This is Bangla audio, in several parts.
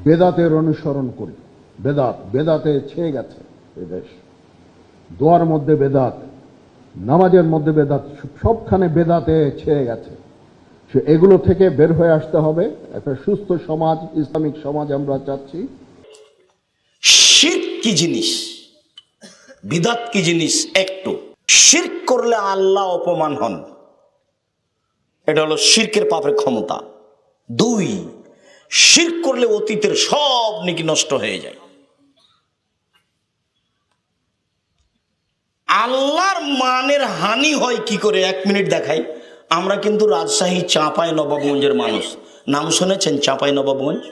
বেদাতের অনুসরণ করি। বেদাতে ছেয়ে গেছে এই দেশ। দোয়ার মধ্যে বেদাত, নামাজের মধ্যে বেদাত, সবখানে বেদাতে ছেয়ে গেছে। এগুলো থেকে বের হয়ে আসতে হবে। একটা সুস্থ সমাজ, ইসলামিক সমাজ আমরা চাচ্ছি। শিরক কি জিনিস, বিদআত কি জিনিস? একটু শিরক করলে আল্লাহ অপমান হন, এটা হলো শিরকের পাপের ক্ষমতা। 2, শিরক করলে অতীতের সব নেকি নষ্ট হয়ে যায়। আল্লাহর মানের হানি হয় কি করে? 1 মিনিট দেখাই। আমরা কিন্তু রাজশাহী চাঁপাইনবাবগঞ্জের মানুষ, নাম শুনেছেন চাঁপাইনবাবগঞ্জ?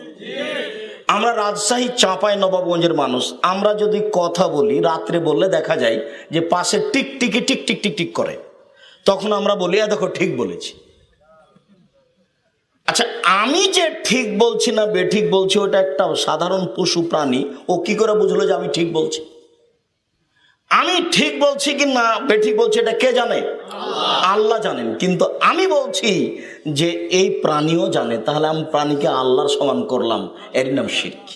আমরা রাজশাহী চাঁপাইনবাবগঞ্জের মানুষ। আমরা যদি কথা বলি, রাত্রে বললে দেখা যায় যে পাশে টিকটিকি টিক টিক টিক টিক করে, তখন আমরা বলি দেখো ঠিক বলেছি। আচ্ছা, আমি যে ঠিক বলছি না বেঠিক বলছি, ওটা একটা সাধারণ পশু প্রাণী, ও কি করে বুঝলো যে আমি ঠিক বলছি? আমি ঠিক বলছি কি না বেঠিক বলছি এটা কে জানে? আল্লাহ জানেন। কিন্তু আমি বলছি যে এই প্রাণীও জানে, তাহলে আমি প্রাণীকে আল্লাহর সমান করলাম, এর নাম শিরক।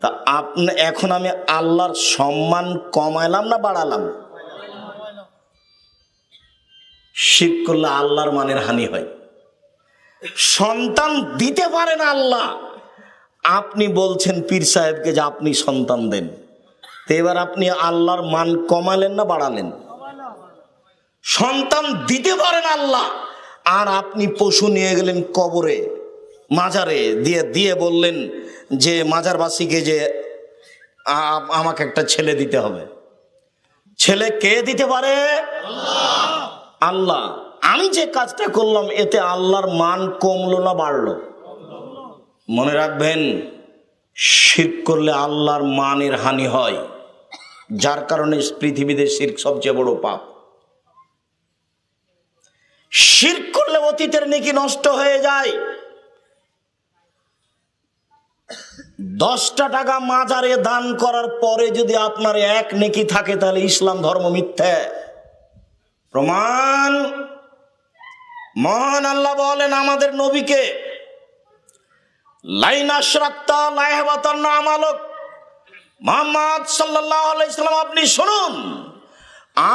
তা এখন আমি আল্লাহর সম্মান কমাইলাম না বাড়ালাম? শিরক করলে আল্লাহর মানের হানি হয়। সন্তান দিতে পারেন আল্লাহ, আপনি বলছেন পীর সাহেবকে যে আপনি সন্তান দেন, তো এবার আপনি আল্লাহর মান কমালেন না বাড়ালেন? সন্তান দিতে পারেন আল্লাহ, আর আপনি পশু নিয়ে গেলেন কবরে, মাজারে দিয়ে বললেন যে মাজারবাসীকে যে আমাকে একটা ছেলে দিতে হবে। ছেলে কে দিতে পারে? আল্লাহ। আমি যে কাজটা করলাম এতে আল্লাহর মান কমলো না বাড়লো? মনে রাখবেন, শিরক করলে আল্লাহর মানের হানি হয়, যার কারণে পৃথিবীতে শিরক সবচেয়ে বড় পাপ। শিরক করলে অতীতের নেকি নষ্ট হয়ে যায়। 10টা টাকা মাজারে দান করার পরে যদি আপনার 1 নেকি থাকে, তাহলে ইসলাম ধর্ম মিথ্যা। প্রমাণ, মহান আল্লাহ বলেন আমাদের নবীকে, লাইন আশরাকতা লায়াহবাতান্না আমালুক। মুহাম্মদ সাল্লাল্লাহু আলাইহি সাল্লাম, আপনি শুনুন,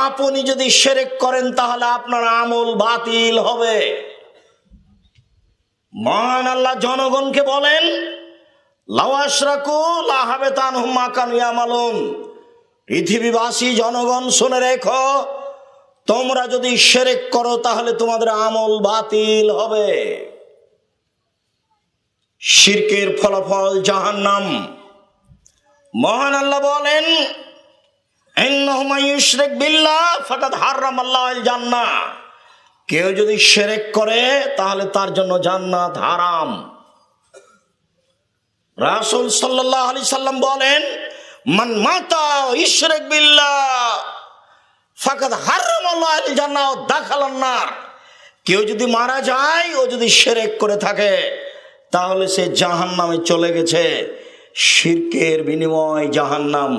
আপনি যদি শিরক করেন তাহলে আপনার আমল বাতিল হবে। মহান আল্লাহ জনগণকে বলেন, লাউ আশরাকু লাহাবাতা আনহুম মা কানু ইয়ামালুন। পৃথিবীবাসী জনগণ শুনে রেখো, তোমরা যদি শিরক করো তাহলে তোমাদের আমল বাতিল হবে। শিরকের ফলাফল জাহান্নাম। মহান আল্লাহ বলেন, ইন্নাহু মান ইউশরিক বিল্লাহ ফাকাদ হারামাল্লাহু আল জান্নাহ। কেউ যদি শিরক করে তাহলে তার জন্য জান্নাত হারাম। রাসূল সাল্লাল্লাহু আলাইহি সাল্লাম বলেন, মান মাতা ইউশরিক বিল্লাহ ফাকাদ হারামাল্লাহু আল জান্নাহ ওয়া দাখালান নার। কেউ যদি মারা যায়, ও যদি শিরক করে থাকে, তাহলে সে জাহান্নামে চলে গেছে। শিরকের বিনিময় জাহান্নাম,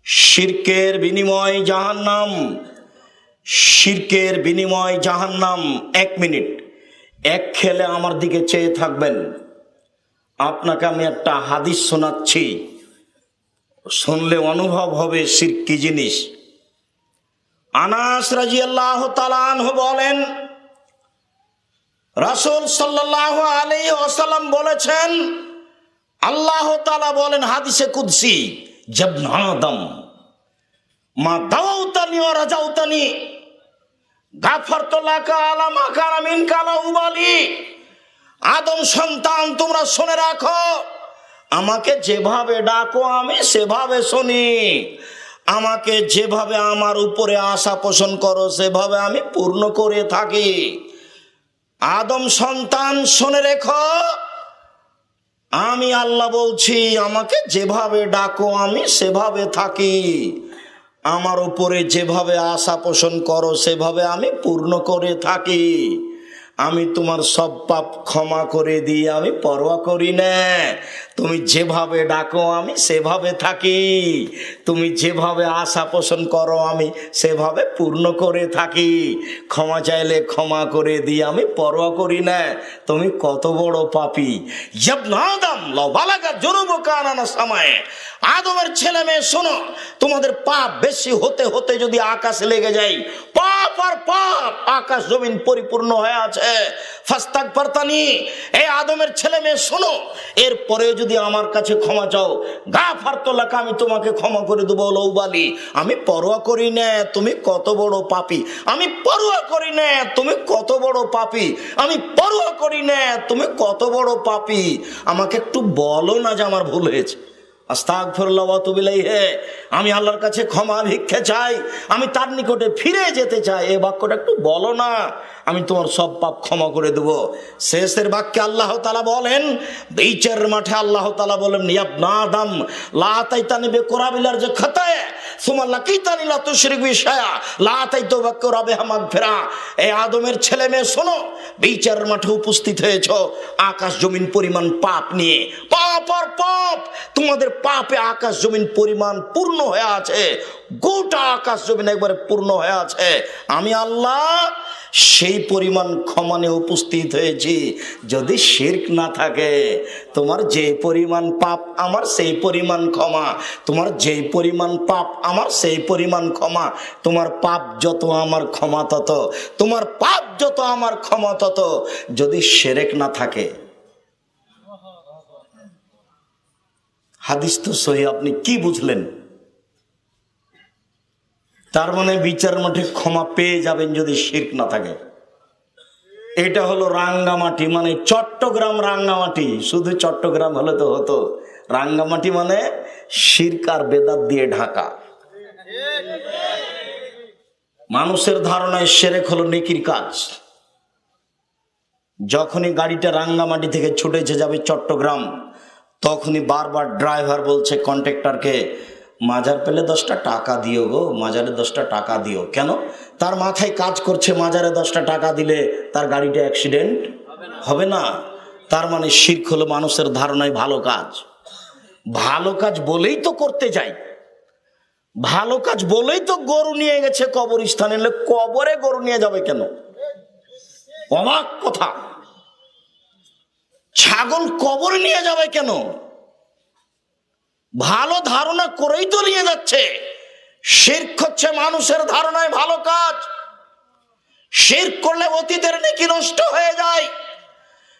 শিরকের বিনিময় জাহান্নাম, শিরকের বিনিময় জাহান্নাম। 1 মিনিট এক খেলে আমার দিকে চেয়ে থাকবেন। আপনাকে আমি একটা হাদিস শোনাচ্ছি, শুনলে অনুভব হবে শিরক কি জিনিস। আনাস রাদিয়াল্লাহু তাআলা আনহু বলেন, রাসূল সাল্লাল্লাহু আলাইহি ওয়াসাল্লাম বলেছেন, আল্লাহ তাআলা বলেন হাদিসে কুদসি, জাবনা আদম মা দাওতানি ওয়া রাজাউতানি গাফারতু লাকা আলা মা কানা মিনকা লা উবালি। আদম সন্তান, তোমরা শুনে রাখো, আমাকে যেভাবে ডাকো আমি সেভাবে শুনি, আমাকে যেভাবে আমার উপরে আশা পোষণ করো সেভাবে আমি পূর্ণ করে থাকি। আদম সন্তান শুনে রেখো, আমি আল্লাহ বলছি, আমাকে যেভাবে ডাকো আমি সেভাবে থাকি, আমার উপরে যেভাবে আশা পোষণ করো সেভাবে আমি পূর্ণ করে থাকি। আমি তোমার সব পাপ ক্ষমা করে দিই, আমি পরোয়া করি না। তুমি যেভাবে ডাকো আমি সেভাবে থাকি, তুমি যেভাবে আশা পোষণ করো আমি সেভাবে পূর্ণ করে থাকি। ক্ষমা চাইলে ক্ষমা করে দিই, আমি পরোয়া করি না তুমি কত বড় পাপী। ইবনে আদম লাউ বালাগা যুনুবুকা আনানা সামায়ে, আদমের ছেলে মেয়ে শোনো, তোমাদের পাপ বেশি হতে হতে যদি আকাশে লেগে যায়, পাপ আর পাপ, আকাশ জমিন পরিপূর্ণ হয়ে আছে। ফাস্তাগফারতানি, এই আদমের ছেলে মেয়ে শোনো, এরপরে যদি আমার কাছে ক্ষমা চাও, গাফারতু লাকা, আমি তোমাকে ক্ষমা করে দেবো। লৌবালি, আমি পরোয়া করি না তুমি কত বড় পাপী, আমি পরোয়া করি না তুমি কত বড় পাপী, আমি পরোয়া করি না তুমি কত বড় পাপী। আমাকে একটু বলো না যে আমার ভুল হয়েছে। আস্তাগফিরুল্লাহ ওয়া আতুবু ইলাইহি, আমি আল্লাহর কাছে ক্ষমা ভিক্ষা চাই, আমি তার নিকটে ফিরে যেতে চাই। এই বাক্যটা একটু বলো না, আমি তোমার সব পাপ ক্ষমা করে দেব। শেষের বাক্যে আল্লাহ তাআলা বলেন, বিচারের মাঠে আল্লাহ তাআলা বলেন, ইবনে আদম লা তাইতানি বিকুরাবিলার যে খাতায়ে সুমা লাকিতানি লা তুশরিক বি শায়া লা তাইতু বিকুরাবিহা মাগফিরা। এই আদমের ছেলে মেয়ে শোনো, বিচারের মাঠে উপস্থিত হয়েছ আকাশ জমিন পরিমাণ পাপ নিয়ে, পাপ আর পাপ, তোমাদের পাপে আকাশ জমিন পরিমাণ পূর্ণ হয়ে আছে, গোটা আকাশ জমিন একবারে পূর্ণ হয়ে আছে। আমি আল্লাহ সেই পরিমাণ ক্ষমা নিয়ে উপস্থিত হয়েছি। যদি শিরক না থাকে, তোমার যে পরিমাণ পাপ আমার সেই পরিমাণ ক্ষমা, তোমার যেই পরিমাণ পাপ আমার সেই পরিমাণ ক্ষমা। তোমার পাপ যত আমার ক্ষমা তত, তোমার পাপ যত আমার ক্ষমা তত, যদি শিরক না থাকে। হাদিস তো সহি, আপনি কি বুঝলেন? তার মানে বিচার মাঠে ক্ষমা পেয়ে যাবেন যদি শিরক না থাকে। এটা হলো রাঙ্গামাটি, মানে চট্টগ্রাম রাঙ্গামাটি। শুধু চট্টগ্রাম হলে তো হতো, রাঙ্গামাটি মানে শিরক আর বেদাত দিয়ে ঢাকা। মানুষের ধারণায় শিরক হলো নেকির কাজ। যখনই গাড়িটা রাঙ্গামাটি থেকে ছুটেছে যাবে চট্টগ্রাম, তখনই বারবার ড্রাইভার বলছে কন্ট্রাক্টরকে, মাজার পেলে 10টা টাকা দিও গো, মাজারে 10টা টাকা দিও। কেন? তার মাথায় কাজ করছে মাজারে 10টা টাকা দিলে তার গাড়িটা অ্যাক্সিডেন্ট হবে না। তার মানে শিরক হলো মানুষের ধারণায় ভালো কাজ। ভালো কাজ বলেই তো করতে যাই, ভালো কাজ বলেই তো গরু নিয়ে গেছে কবরস্থানে, কবরে গরু নিয়ে যাবে কেন? অবাক কথা। ছাগল কবরে নিয়ে যাবে কেন? ভালো ধারণা করেই তো নিয়ে যাচ্ছে। শিরক হচ্ছে মানুষের ধারণায় ভালো কাজ। শিরক করলে অতীতের নেকি নষ্ট হয়ে যায়,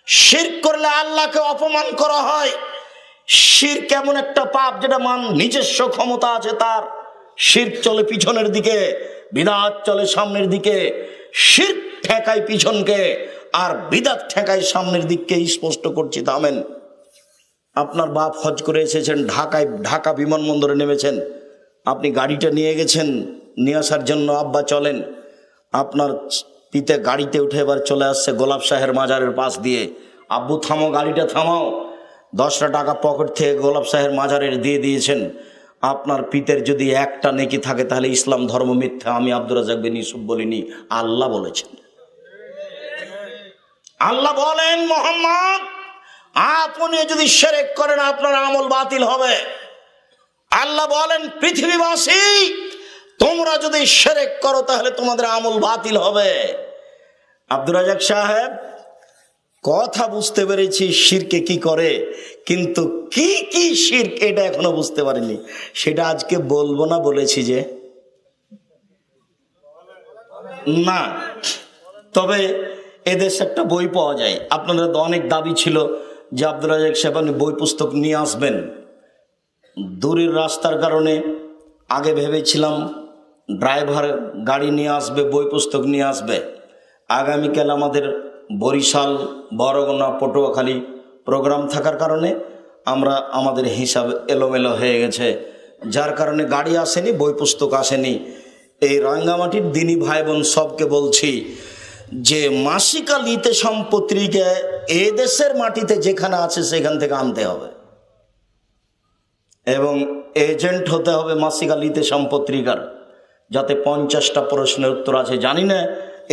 শিরক করলে আল্লাহকে অপমান করা হয়। শিরক এমন একটা পাপ যেটা নিজস্ব ক্ষমতা আছে তার। শিরক চলে পিছনের দিকে, বিদআত চলে সামনের দিকে। শিরক ঠেকায় পিছনকে আর বিদআত ঠেকায় সামনের দিককে। স্পষ্ট করছি, থামেন। আপনার বাপ হজ করে এসেছেন, ঢাকা বিমানবন্দরে নেমেছেন, আপনি গাড়িটা নিয়ে গেছেন নিয়ে আসার জন্য, আব্বা চলেন। আপনার পিতে গাড়িতে উঠে এবার চলে আসছে গোলাপ শাহের মাজারের পাশ দিয়ে। আব্বু থামো, গাড়িটা থামাও। 10টা টাকা পকেট থেকে গোলাপ শাহের মাজারের দিয়ে দিয়েছেন। আপনার পিতের যদি একটা নেকি থাকে তাহলে ইসলাম ধর্ম মিথ্যা, আমি আব্দুর রাজ্জাক বিন ইউসুফ বলিনি, আল্লাহ বলেছেন। আল্লাহ বলেন, মোহাম্মদ আপনি যদি শিরক করেন আপনার আমল বাতিল হবে। আল্লাহ বলেন, পৃথিবীবাসী তোমরা যদি শিরক করো তাহলে তোমাদের আমল বাতিল হবে। আব্দুর রাজ্জাক সাহেব, কথা বুঝতে পেরেছি শিরকে কি করে, কিন্তু কি কি শিরক এটা এখনো বুঝতে পারিনি। সেটা আজকে বলবো না বলেছি যে না। তবে এদেশে একটা বই পাওয়া যায়, আপনাদের তো অনেক দাবি ছিল যে আব্দুর রাজ্জাক সাহেব আপনি বই পুস্তক নিয়ে আসবেন। দূরের রাস্তার কারণে আগে ভেবেছিলাম ড্রাইভার গাড়ি নিয়ে আসবে, বই পুস্তক নিয়ে আসবে। আগামীকাল আমাদের বরিশাল, বরগুনা, পটুয়াখালী প্রোগ্রাম থাকার কারণে আমাদের হিসাব এলোমেলো হয়ে গেছে, যার কারণে গাড়ি আসেনি, বই পুস্তক আসেনি। এই রাঙ্গামাটির দিনী ভাই বোন সবকে বলছি যে মাসিকা লিতে সম্পত্তিকে এদেশের মাটিতে যেখানে আছে সেখান থেকে আনতে হবে এবং এজেন্ট হতে হবে মাসিকা লিতে সম্পত্তিকার, যাতে 50টা প্রশ্নের উত্তর আছে। জানি না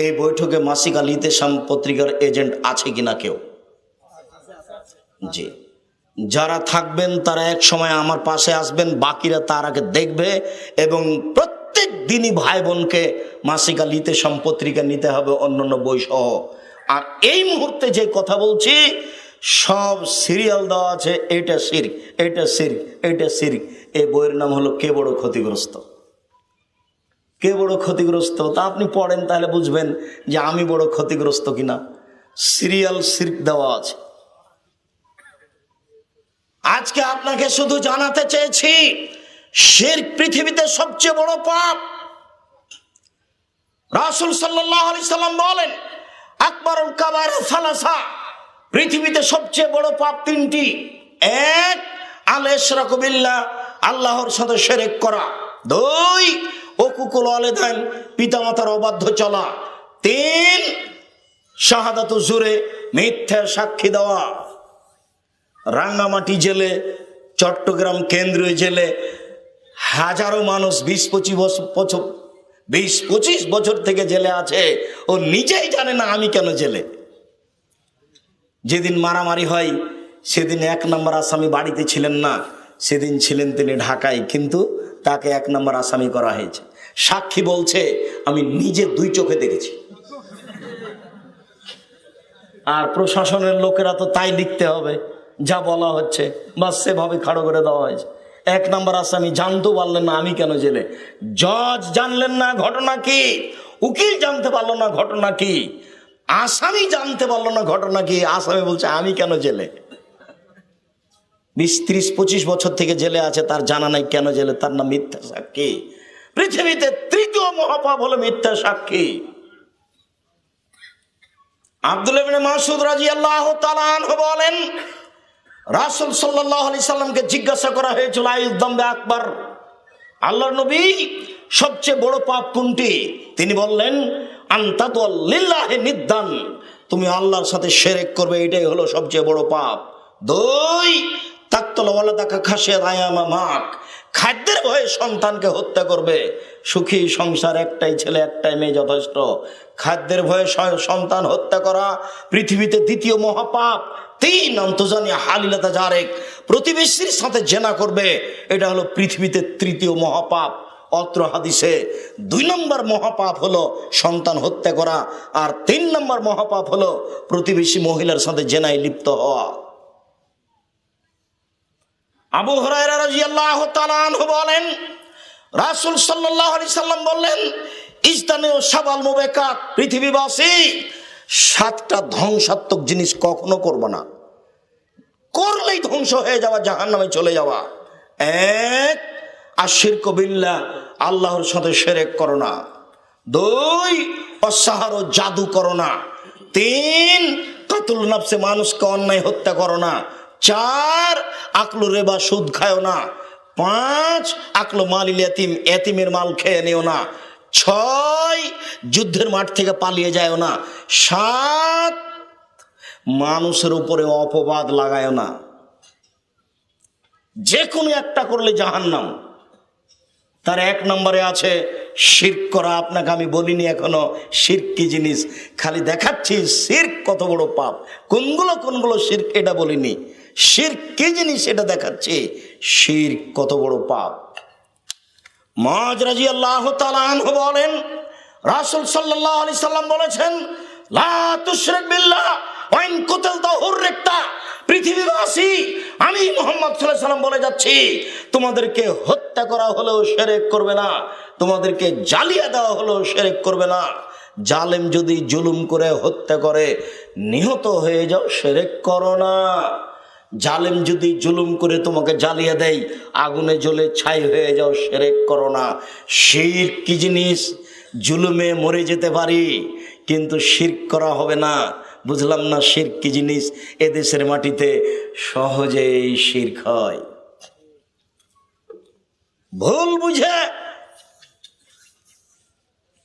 এই বৈঠকে মাসিক আল ইতেসাম পত্রিকার এজেন্ট আছে কিনা কেউ? জি, যারা থাকবেন তারা এক সময় আমার পাশে আসবেন, বাকিরা তার আগে দেখবে। এবং প্রত্যেক দিনই ভাই বোনকে মাসিক আল ইতেসাম পত্রিকা নিতে হবে, অন্যান্য বই সহ। আর এই মুহূর্তে যে কথা বলছি সব সিরিয়াল দেওয়া আছে, এইটা শিরক, এইটা শিরক, এইটা শিরক। এই বইয়ের নাম হলো কে বড় ক্ষতিগ্রস্ত। কে বড় ক্ষতিগ্রস্ত তা আপনি পড়েন, তাহলে বুঝবেন যে আমি বড় ক্ষতিগ্রস্ত কিনা। সিরিয়াল শিরক দেওয়া আছে। আজকে আপনাকে শুধু জানাতে চেয়েছি, শিরক পৃথিবীতে সবচেয়ে বড় পাপ। রাসূল সাল্লাল্লাহু আলাইহি সাল্লাম বলেন, আকবারুল কাবায়ের সালাসা, পৃথিবীতে সবচেয়ে বড় পাপ তিনটি। এক, আল ইশরাকু বিল্লাহ, আল্লাহর সাথে শিরক করা। দুই, উকুকুল ওয়ালিদাইন, পিতামাতার অবাধ্য চলা। তিন, শাহাদাতু জুরে, মিথ্যা সাক্ষী দেওয়া। রাঙ্গামাটি জেলে, চট্টগ্রাম কেন্দ্রীয় জেলে হাজারো মানুষ 20-25 বছর থেকে জেলে আছে, ও নিজেই জানে না আমি কেন জেলে। যেদিন মারামারি হয় সেদিন 1 নম্বর আসামি বাড়িতে ছিলেন না, সেদিন ছিলেন তিনি ঢাকায়, কিন্তু তাকে 1 নম্বর আসামি করা হয়েছে। সাক্ষী বলছে আমি নিজে 2 চোখে দেখেছি। আর প্রশাসনের লোকেরা তো তাই লিখতে হবে যা বলা হচ্ছে, বাস সেভাবে খাড়ো করে দেওয়া হয়েছে। 1 নম্বর আসামি জানতে পারলেন না আমি কেন জেলে, জজ জানলেন না ঘটনা কি, উকিল জানতে পারলো না ঘটনা কি, আসামি জানতে পারলো না ঘটনা কি, আসামি বলছে আমি কেন জেলে। 20-30-25 বছর থেকে জেলে আছে, তার জানা নাই কেন জেলে, তার নাম মিথ্যা সাক্ষী। পৃথিবীতে 3য় মহাপাপ হলো মিথ্যা সাক্ষী। আব্দুল্লাহ ইবনে মাসউদ রাদিয়াল্লাহু তাআলা আনহু বলেন, রাসূল সাল্লাল্লাহু আলাইহি সাল্লামকে জিজ্ঞাসা করা হয়েছিল আইয়ুদ যামবি আকবার, আল্লাহর নবী সবচেয়ে বড় পাপ কোনটি? তিনি বললেন, আনতাতু লিল্লাহি নিদ্দান, তুমি আল্লাহর সাথে শিরক করবে, এটাই হলো সবচেয়ে বড় পাপ। 2, তাকতুল ওয়ালাদাকা খাশিয়াত আয়ামামাক, খাদ্যের ভয়ে সন্তানকে হত্যা করবে। সুখী সংসার, একটাই ছেলে একটাই মেয়ে যথেষ্ট। খাদ্যের ভয়ে সন্তান হত্যা করা পৃথিবীতে 2য় মহাপাপ। 3, অন্তজানি হালিলাতা জারেক, প্রতিবেশীর সাথে জেনা করবে, এটা হলো পৃথিবীতে 3য় মহাপাপ। অত্র হাদিসে 2 নম্বর মহাপাপ হলো সন্তান হত্যা করা, আর 3 নম্বর মহাপাপ হলো প্রতিবেশী মহিলার সাথে জেনায় লিপ্ত হওয়া। আবু হুরায়রা রাদিয়াল্লাহু তাআলা আনহু বলেন, রাসূল সাল্লাল্লাহু আলাইহি সাল্লাম বললেন, ইজতানিউ সাবাল মুবিকাত, পৃথিবীবাসী 7টা ধ্বংসাত্মক জিনিস কখনো করবে না, করলেই ধ্বংস হয়ে যাওয়া, জাহান্নামে চলে যাওয়া। 1, আশিরকু বিল্লাহ, আল্লাহর সাথে শিরক করো না। 2, অসাহার, জাদু করো না। 3, কাতুল নাফসে, মানুষকে অন্যায় হত্যা করো না। 4, আকলু রিবা, সুদ খায়ও না। 5, আকলু মালিল ইয়াতিম, এতিমের মাল খেয়ে নিও না। 6, যুদ্ধের মাঠ থেকে পালিয়ে যায়ও না। 7, মানুষের উপরে অপবাদ লাগায়ও না। যে কোনো একটা করলে জাহান্নাম। তার 1 নম্বরে আছে শিরক করা। আপনাকে আমি বলিনি এখনো শিরক কি জিনিস, খালি দেখাচ্ছি শিরক কত বড় পাপ। কোনগুলো শিরক এটা বলিনি, শিরক কি জিনিস এটা দেখাচ্ছি, শিরক কত বড় পাপ। মুআয রাদিয়াল্লাহু তাআলা আনহু বলেন, রাসূল সাল্লাল্লাহু আলাইহি সাল্লাম বলেছেন, লা তুশরিক বিল্লাহ ওয়া ইন কুতিলতা হুররিকতা, পৃথিবীবাসী আমি মুহাম্মদ সাল্লাল্লাহু আলাইহি সাল্লাম বলে যাচ্ছি, তোমাদেরকে হত্যা করা হলেও শিরক করবে না, তোমাদেরকে জ্বালিয়ে দেওয়া হলেও শিরক করবে না। জালেম যদি জুলুম করে হত্যা করে নিহত হয়ে যাও, শিরক করো না। জালেম যদি জুলুম করে তোমাকে জ্বালিয়ে দেয়, আগুনে জ্বলে ছাই হয়ে যাও, শিরক করো না। শিরক কি জিনিস? জুলুমে মরে যেতে পারি কিন্তু শিরক করা হবে না। বুঝলাম না শিরক কি জিনিস। এদেশের মাটিতে সহজেই শিরক হয়, ভুল বুঝে।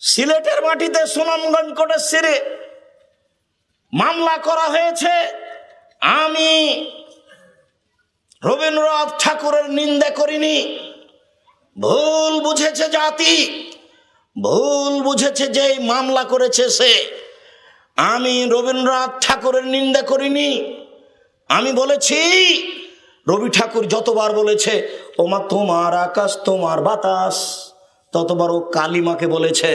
সিলেটের মাটিতে সুনামগঞ্জ কোর্টের সিরে মামলা করা হয়েছে। আমি রবীন্দ্রনাথ ঠাকুরের নিন্দা করিনি, ভুল বুঝেছে জাতি, ভুল বুঝেছে, যে মামলা করেছে সে। আমি রবীন্দ্রনাথ ঠাকুরের নিন্দা করিনি। আমি বলেছি রবি ঠাকুর যতবার বলেছে ওমা তোমার আকাশ তোমার বাতাস, ততবার ও কালিমাকে বলেছে।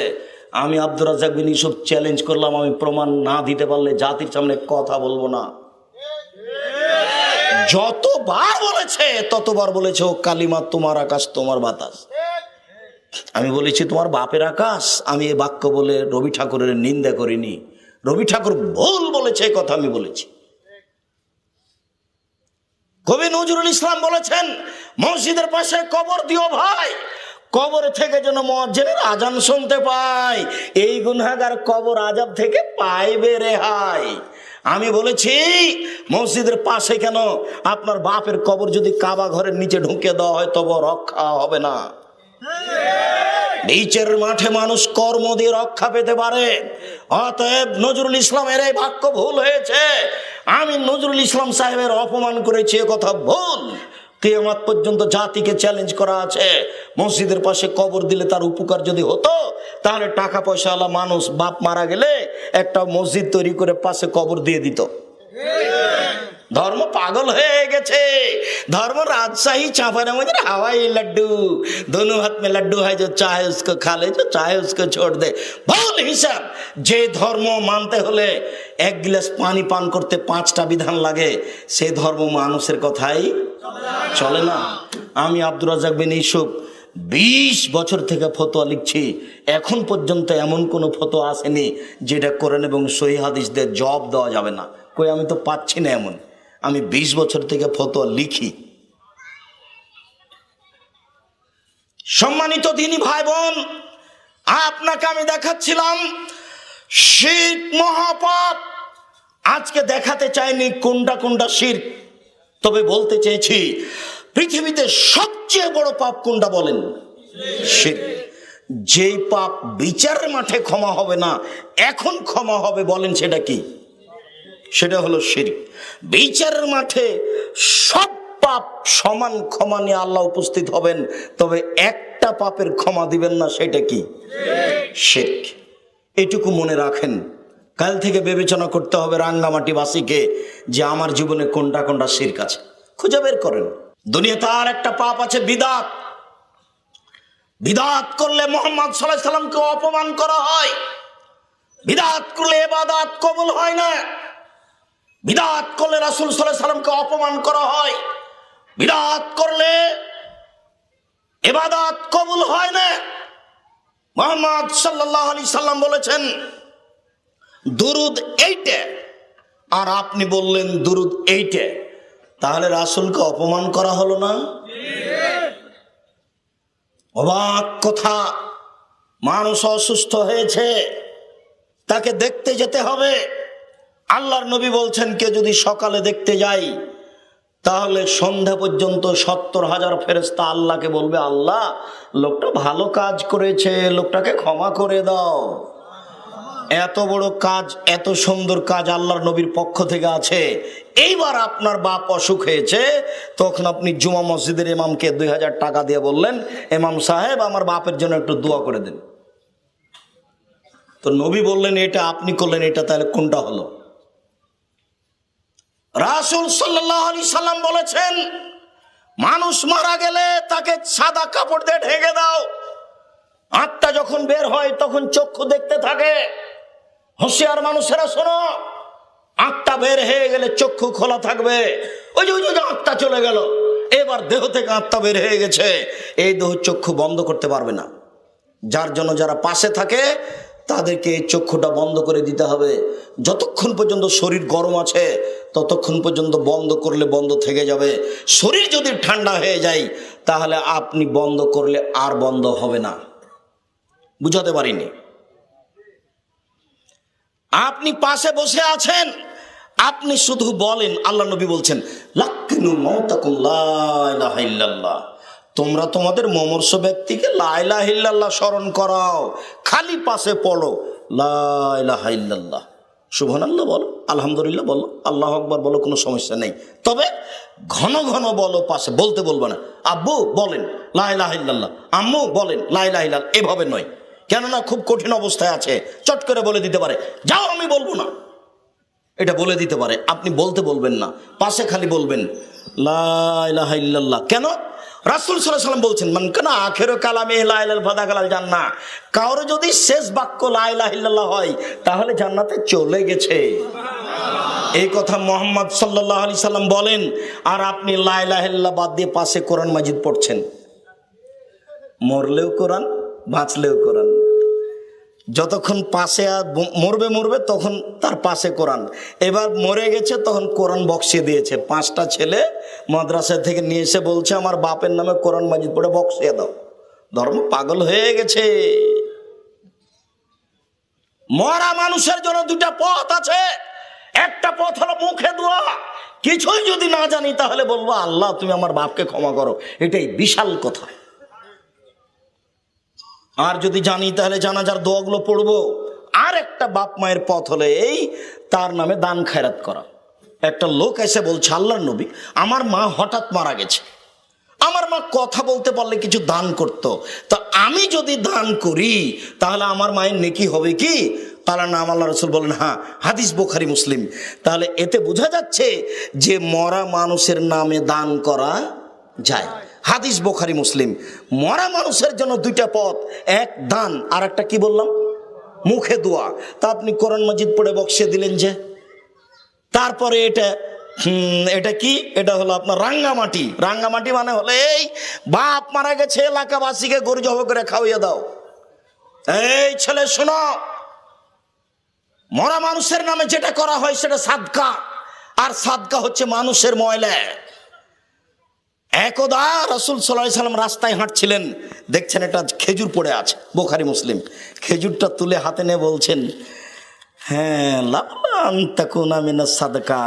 আমি আব্দুর রাজ্জাক বিন ইউসুফ চ্যালেঞ্জ করলাম, আমি প্রমাণ না দিতে পারলে জাতির সামনে কথা বলবো না। যতবার বলেছে ততবার বলেছে ও কালিমা তোমার আকাশ তোমার বাতাস। আমি বলেছি তোমার বাপের আকাশ। আমি এ বাক্য বলে রবি ঠাকুরের নিন্দা করিনি। রবি ঠাকুর ভুল বলেছে, এই কথা আমি বলেছি। কবি নজরুল ইসলাম বলেছেন মসজিদের পাশে কবর দিও ভাই, কবর থেকে যেন মুয়াজ্জিনের আজান শুনতে পায়, এই গুনাহগার কবর আযাব থেকে পাইবে রেহাই। আমি বলেছি মসজিদের পাশে কেন, আপনার বাপের কবর যদি কাবা ঘরের নিচে ঢুকে দেওয়া হয় তবে রক্ষা হবে না। নিচের মাঠে মানুষ কর্ম দিয়ে রক্ষা পেতে পারে। অতএব নজরুল ইসলামের এই বাক্য ভুল হয়েছে। আমি নজরুল ইসলাম সাহেবের অপমান করেছি, এ কথা ভুল। কিয়ামত পর্যন্ত জাতিকে চ্যালেঞ্জ করা আছে, মসজিদের পাশে কবর দিলে তার উপকার যদি হতো তাহলে টাকা পয়সাওয়ালা মানুষ বাপ মারা গেলে একটা মসজিদ তৈরি করে পাশে কবর দিয়ে দিত। ধর্ম পাগল হয়ে গেছে। धर्म राजशाही चांपा मुझे हवाई लड्डू दोनों हाथ में लड्डू है, जो चाहे उसको खा ले, जो चाहे उसको छोड़ दे। भूल हिसाब। जे धर्म मानते होले एक गिलास पानी पान करते 5टा विधान लागे, से धर्म मानुषेर कथाई चले ना। आमी आब्दुर राज्जाक बिन इउसुफ 20 বছর থেকে ফতোয়া লিখছি, এখন পর্যন্ত এমন কোনো ফতোয়া আসেনি যেটা কোরআন এবং সহিহ হাদিস দিয়ে জবাব দেওয়া যাবে না। কই আমি তো পাচ্ছি না এমন। আমি 20 বছর থেকে ফতোয়া লিখি। সম্মানিত দিনী ভাই বোন, আপনাকে আমি দেখাচ্ছিলাম শিরক মহাপাপ। আজকে দেখাতে চাইনি কোনটা কোনটা শিরক, তবে বলতে চেয়েছি পৃথিবীতে সবচেয়ে বড় পাপ কোনটা বলেন? শিরক। যেই পাপ বিচারের মাঠে ক্ষমা হবে না, এখন ক্ষমা হবে, বলেন সেটা কি? সেটা হলো শিরক। বিচারের মাঠে সব পাপ সমান ক্ষমা নিয়ে আল্লাহ উপস্থিত হবেন, তবে একটা পাপের ক্ষমা দিবেন না, সেটা কি? শিরক। এটুকু মনে রাখেন। কাল থেকে বিবেচনা করতে হবে রাঙ্গামাটিবাসীকে যে আমার জীবনে কোনটা কোনটা শিরক আছে, খুঁজে বের করেন। দুনিয়াতে আর একটা পাপ আছে, বিদআত। বিদআত করলে মুহাম্মদ সাল্লাল্লাহু আলাইহি সাল্লামকে অপমান করা হয়। বিদআত করলে ইবাদত কবুল হয় না। বিদআত করলে রাসূল সাল্লাল্লাহু আলাইহি সাল্লামকে অপমান করা হয়। বিদআত করলে ইবাদত কবুল হয় না। মুহাম্মদ সাল্লাল্লাহু আলাইহি সাল্লাম বলেছেন দুরুদ এইটা, আর আপনি বললেন দুরুদ এইটা, তাহলে রাসূলকে অপমান করা হলো না? অবাক কথা। মানুষ অসুস্থ হয়েছে, তাকে দেখতে যেতে হবে। আল্লাহর নবী বলছেন কে যদি সকালে দেখতে যাই তাহলে সন্ধ্যা পর্যন্ত 70,000 ফেরেশতা আল্লাহকে বলবে, আল্লাহ লোকটা ভালো কাজ করেছে, লোকটাকে ক্ষমা করে দাও। এত বড় কাজ, এত সুন্দর কাজ আল্লাহর নবীর পক্ষ থেকে আছে। এইবার আপনার বাপ অসুখ হয়েছে, তখন আপনি জুমা মসজিদের ইমামকে 2000 টাকা দিয়ে বললেন, ইমাম সাহেব আমার বাপের জন্য একটু দোয়া করে দেন। তো নবী বললেন এটা, আপনি করলেন এটা, তাহলে কোনটা হলো? রাসূল সাল্লাল্লাহু আলাইহি সাল্লাম বলেছেন মানুষ মারা গেলে তাকে সাদা কাপড় দিয়ে ঢেকে দাও। আত্মা যখন বের হয় তখন চক্ষু দেখতে থাকে। হুঁশিয়ার মানুষেরা শোনো, আত্মা বের হয়ে গেলে চক্ষু খোলা থাকবে। ওই যে আত্মা চলে গেল, এবার দেহ থেকে আত্মা বের হয়ে গেছে, এই দেহ চক্ষু বন্ধ করতে পারবে না। যার জন্য যারা পাশে থাকে তাদেরকে এই চক্ষুটা বন্ধ করে দিতে হবে। যতক্ষণ পর্যন্ত শরীর গরম আছে ততক্ষণ পর্যন্ত বন্ধ করলে বন্ধ থেকে যাবে। শরীর যদি ঠান্ডা হয়ে যায় তাহলে আপনি বন্ধ করলে আর বন্ধ হবে না। বুঝাতে পারিনি? আপনি পাশে বসে আছেন, আপনি শুধু বলেন, আল্লাহ নবী বলছেন লাক্কিনু মাউতাকুম লা ইলাহা ইল্লাল্লাহ, তোমরা তোমাদের মমর্ষ ব্যক্তিকে লা ইলাহা ইল্লাল্লাহ স্মরণ করাও। খালি পাশে পড়ো লা ইলাহা ইল্লাল্লাহ, সুবহানাল্লাহ বলো, আলহামদুলিল্লাহ বলো, আল্লাহু আকবার বলো, কোনো সমস্যা নেই। তবে ঘন ঘন বলো, পাশে বলতে বলবে না। আব্বু বলেন লা ইলাহা ইল্লাল্লাহ, আম্মু বলেন লা ইলাহা ইল্লাল্লাহ, এভাবে নয়। কেননা খুব কঠিন অবস্থায় আছে, চট করে বলে দিতে পারে যাও আমি বলবো না, এটা বলে দিতে পারে। আপনি বলতে বলবেন না, পাশে খালি বলবেন লা ইলাহা ইল্লাল্লাহ। কেন? রাসূল সাল্লাল্লাহু আলাইহি ওয়াসাল্লাম বলছেন মান কানা আখিরু কালামে লা ইলাহা ইল্লাল্লাহ ফাদাখালাল জান্নাহ। কারো যদি শেষ বাক্য লা ইলাহা ইল্লাল্লাহ হয় তাহলে জান্নাতে চলে গেছে। এই কথা মুহাম্মদ সাল্লাল্লাহু আলাইহি সাল্লাম বলেন, আর আপনি লা ইলাহা ইল্লাল্লাহ বাদ দিয়ে পাশে কোরআন মাজিদ পড়ছেন। মরলেও কোরআন, বাঁচলেও কোরআন। যতক্ষণ পাশে মরবে তখন তার পাশে কোরআন। এবার মরে গেছে তখন কোরআন বক্সিয়ে দিয়েছে। 5টা ছেলে মাদ্রাসা থেকে নিয়ে এসে বলছে আমার বাপের নামে কোরআন মাজিদ পড়ে বক্সিয়ে দাও। ধর্ম পাগল হয়ে গেছে। মরা মানুষের জন্য 2টা পথ আছে। একটা পথ হলো মুখে দোয়া, কিছুই যদি না জানি তাহলে বলবো আল্লাহ তুমি আমার বাপকে ক্ষমা করো, এটাই বিশাল কথা। আর যদি জানি তাহলে জানাজার দোয়াগুলো পড়বো। আর একটা বাপ মায়ের পথ হলে এই তার নামে দান খায়রাত করা। একটা লোক এসে বলছে আল্লাহর নবী আমার মা হঠাৎ মারা গেছে, আমার মা কথা বলতে পারলে কিছু দান করত, তা আমি যদি দান করি তাহলে আমার মায়ের নেকি হবে কি? তাহলে নাম আল্লাহ রসুল বলেন হ্যাঁ, হাদিস বুখারী মুসলিম। তাহলে এতে বোঝা যাচ্ছে যে মরা মানুষের নামে দান করা যায়। হাদিস বুখারী মুসলিম। মরা মানুষের জন্য 2টা পথ, এক দান আর একটা কি বললাম মুখে দোয়া। তা আপনি কোরআন মাজিদ পড়ে বক্সিয়ে দিলেন যে। তারপরে এটা কি? এটা হলো আপনার রাঙ্গামাটি। রাঙ্গামাটি মানে হলো এই বাপ মারা গেছে এলাকাবাসীকে গরু জব করে খাওয়িয়ে দাও। এই ছেলে শোনো, মরা মানুষের নামে যেটা করা হয় সেটা সাদকা, আর সাদকা হচ্ছে মানুষের ময়লা। একদা রাসূল সাল্লাল্লাহু আলাইহি সাল্লাম রাস্তায় হাঁটছিলেন, দেখছেন একটা খেজুর পড়ে আছে, বুখারী মুসলিম। খেজুরটা তুলে হাতে নিয়ে বলছেন হ্যাঁ লান তাকুনা মিনাস সাদকা,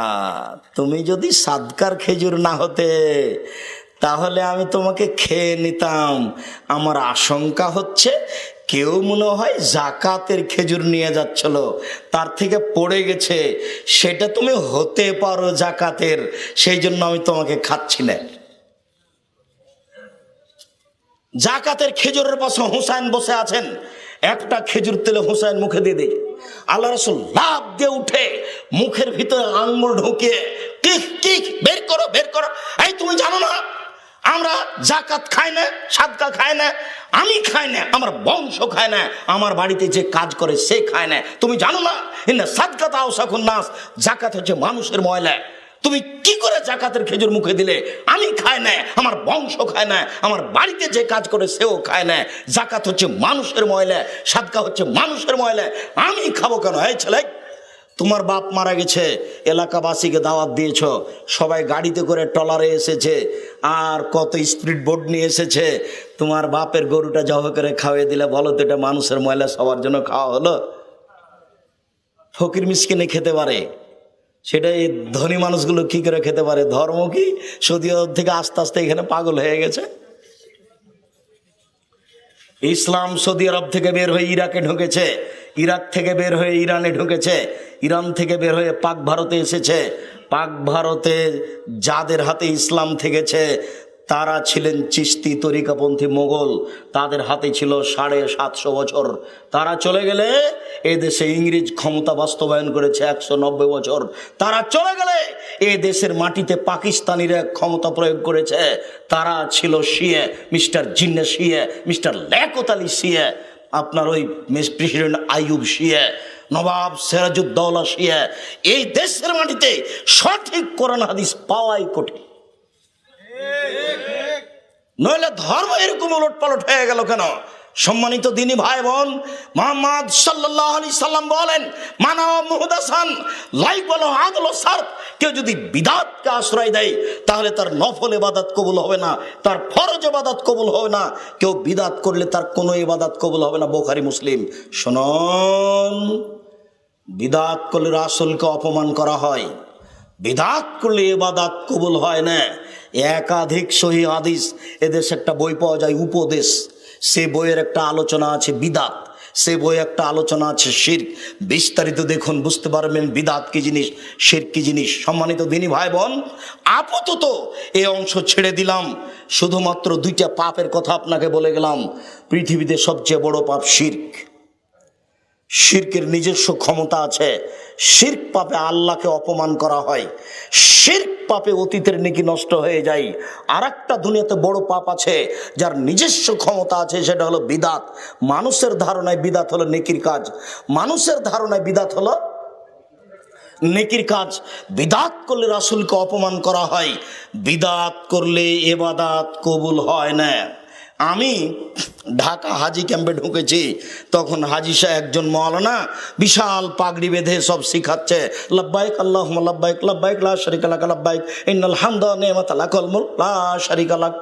তুমি যদি সাদকার খেজুর না হতে তাহলে আমি তোমাকে খেয়ে নিতাম। আমার আশঙ্কা হচ্ছে কেউ মনে হয় জাকাতের খেজুর নিয়ে যাচ্ছিল, তার থেকে পড়ে গেছে, সেটা তুমি হতে পারো জাকাতের, সেই জন্য আমি তোমাকে খাচ্ছি না। জাকাতের খেজুরের পাশে হুসাইন বসে আছেন, একটা খেজুর তেলে হুসাইন মুখে দিয়ে দেয়। আল্লাহ রাসূল লাফ দিয়ে উঠে মুখের ভিতরে আঙ্গুল ঢুকিয়ে কিক কিক বের করো বের করো। এই তুমি জানো না আমরা জাকাত খাই না, সাদকা খাই না, আমি খাই না, আমার বংশ খায় না, আমার বাড়িতে যে কাজ করে সে খায় না। তুমি জানো না ইন্না সাদকাত আওসাকুন নাস, জাকাত হচ্ছে মানুষের ময়লা। তুমি কি করে জাকাতের খেজুর মুখে দিলে? আমি খাই না, আমার বংশ খায় না, আমার বাড়িতে যে কাজ করে সেও খায় না। জাকাত হচ্ছে মানুষের ময়লা, সাদকা হচ্ছে মানুষের ময়লা, আমি খাবো কেন? এই ছেলে, তোমার বাপ মারা গেছে, এলাকাবাসীকে দাওয়াত দিয়েছ, সবাই গাড়িতে করে ট্রলারে এসেছে, আর কত স্পিড বোট নিয়ে এসেছে, তোমার বাপের গরুটা জবাই করে খাওয়িয়ে দিলে, বলো তো এটা মানুষের ময়লা সবার জন্য খাওয়া হলো? ফকির মিসকিনে খেতে পারে, সেটা এই ধনী মানুষগুলো কি করে খেতে পারে? ধর্ম কি সৌদি আরব থেকে আস্তে আস্তে এখানে পাগল হয়ে গেছে। ইসলাম সৌদি আরব থেকে বের হয়ে ইরাকে ঢুকেছে, ইরাক থেকে বের হয়ে ইরানে ঢুকেছে, ইরান থেকে বের হয়ে পাক ভারতে এসেছে। পাক ভারতে যাদের হাতে ইসলাম থেকেছে তারা ছিলেন চিশতি তরিকাপন্থী মোগল, তাদের হাতে ছিল 750 বছর। তারা চলে গেলে এই দেশে ইংরেজ ক্ষমতা বাস্তবায়ন করেছে 190 বছর। তারা চলে গেলে এই দেশের মাটিতে পাকিস্তানিরা ক্ষমতা প্রয়োগ করেছে। তারা ছিল শিয়ে, মিস্টার জিন্না শিয়ে, মিস্টার লিয়াকত আলী শিয়ে, আপনার ওই প্রেসিডেন্ট আইয়ুব শিয়ে, নবাব সিরাজউদ্দৌলা শিয়ে। এই দেশের মাটিতে সঠিক কোরআন হাদিস পাওয়াই কঠিন। নইলে ধর্ম এরকম উলটপালট হয়ে গেল কেন? সম্মানিত দিনী ভাই বোন, মুহাম্মদ সাল্লাল্লাহু আলাইহি সাল্লাম বলেন মানা মুহদাসান লাইকুল আদল সারফ, কেউ যদি বিদআতকে আশ্রয় দেয় তাহলে তার নফল ইবাদত কবুল হবে না, তার ফরজ ইবাদত কবুল হবে না। কেউ বিদআত করলে তার কোনো ইবাদত কবুল হবে না। বুখারী মুসলিম। শুনুন, বিদআত করলে রাসূলকে অপমান করা হয়, বিদআত করলে ইবাদত কবুল হয় না। একাধিক সহিহ হাদিস, এদেশে একটা বই পাওয়া যায় উপদেশ, সে বইয়ের একটা আলোচনা আছে বিদআত। সে বই একটা আলোচনা আছে শিরক, বিস্তারিত দেখুন, বুঝতে পারবেন বিদআত কি জিনিস, শিরক কি জিনিস। সম্মানিত দিনী ভাই বোন, আপাতত এই অংশ ছেড়ে দিলাম, শুধুমাত্র দুইটা পাপের কথা আপনাকে বলে গেলাম। পৃথিবীতে সবচেয়ে বড় পাপ শিরক। শিরকের নিজস্ব ক্ষমতা আছে। শিরক পাপে আল্লাহকে অপমান করা হয়, শিরক পাপে অতীতের নেকি নষ্ট হয়ে যায়। আর একটা দুনিয়াতে বড় পাপ আছে যার নিজস্ব ক্ষমতা আছে, সেটা হলো বিদআত। মানুষের ধারণায় বিদআত হলো নেকির কাজ, মানুষের ধারণায় বিদআত হলো নেকির কাজ। বিদআত করলে রাসূলকে অপমান করা হয়, বিদআত করলে ইবাদত কবুল হয় না। আমি ঢাকা হাজি ক্যাম্পে ঢুকেছি, তখন হাজি সাহেব একজন মাওলানা বিশাল পাগড়ি বেঁধে সব শিখাচ্ছে, লাব্বাইক আল্লাহুম্মা লাব্বাইক, লাব্বাইক লা শারিকা লাক, লাব্বাইক ইন্নাল হামদা ওয়া নি'মাতা লাকাল মুলক লা শারিকা লাক।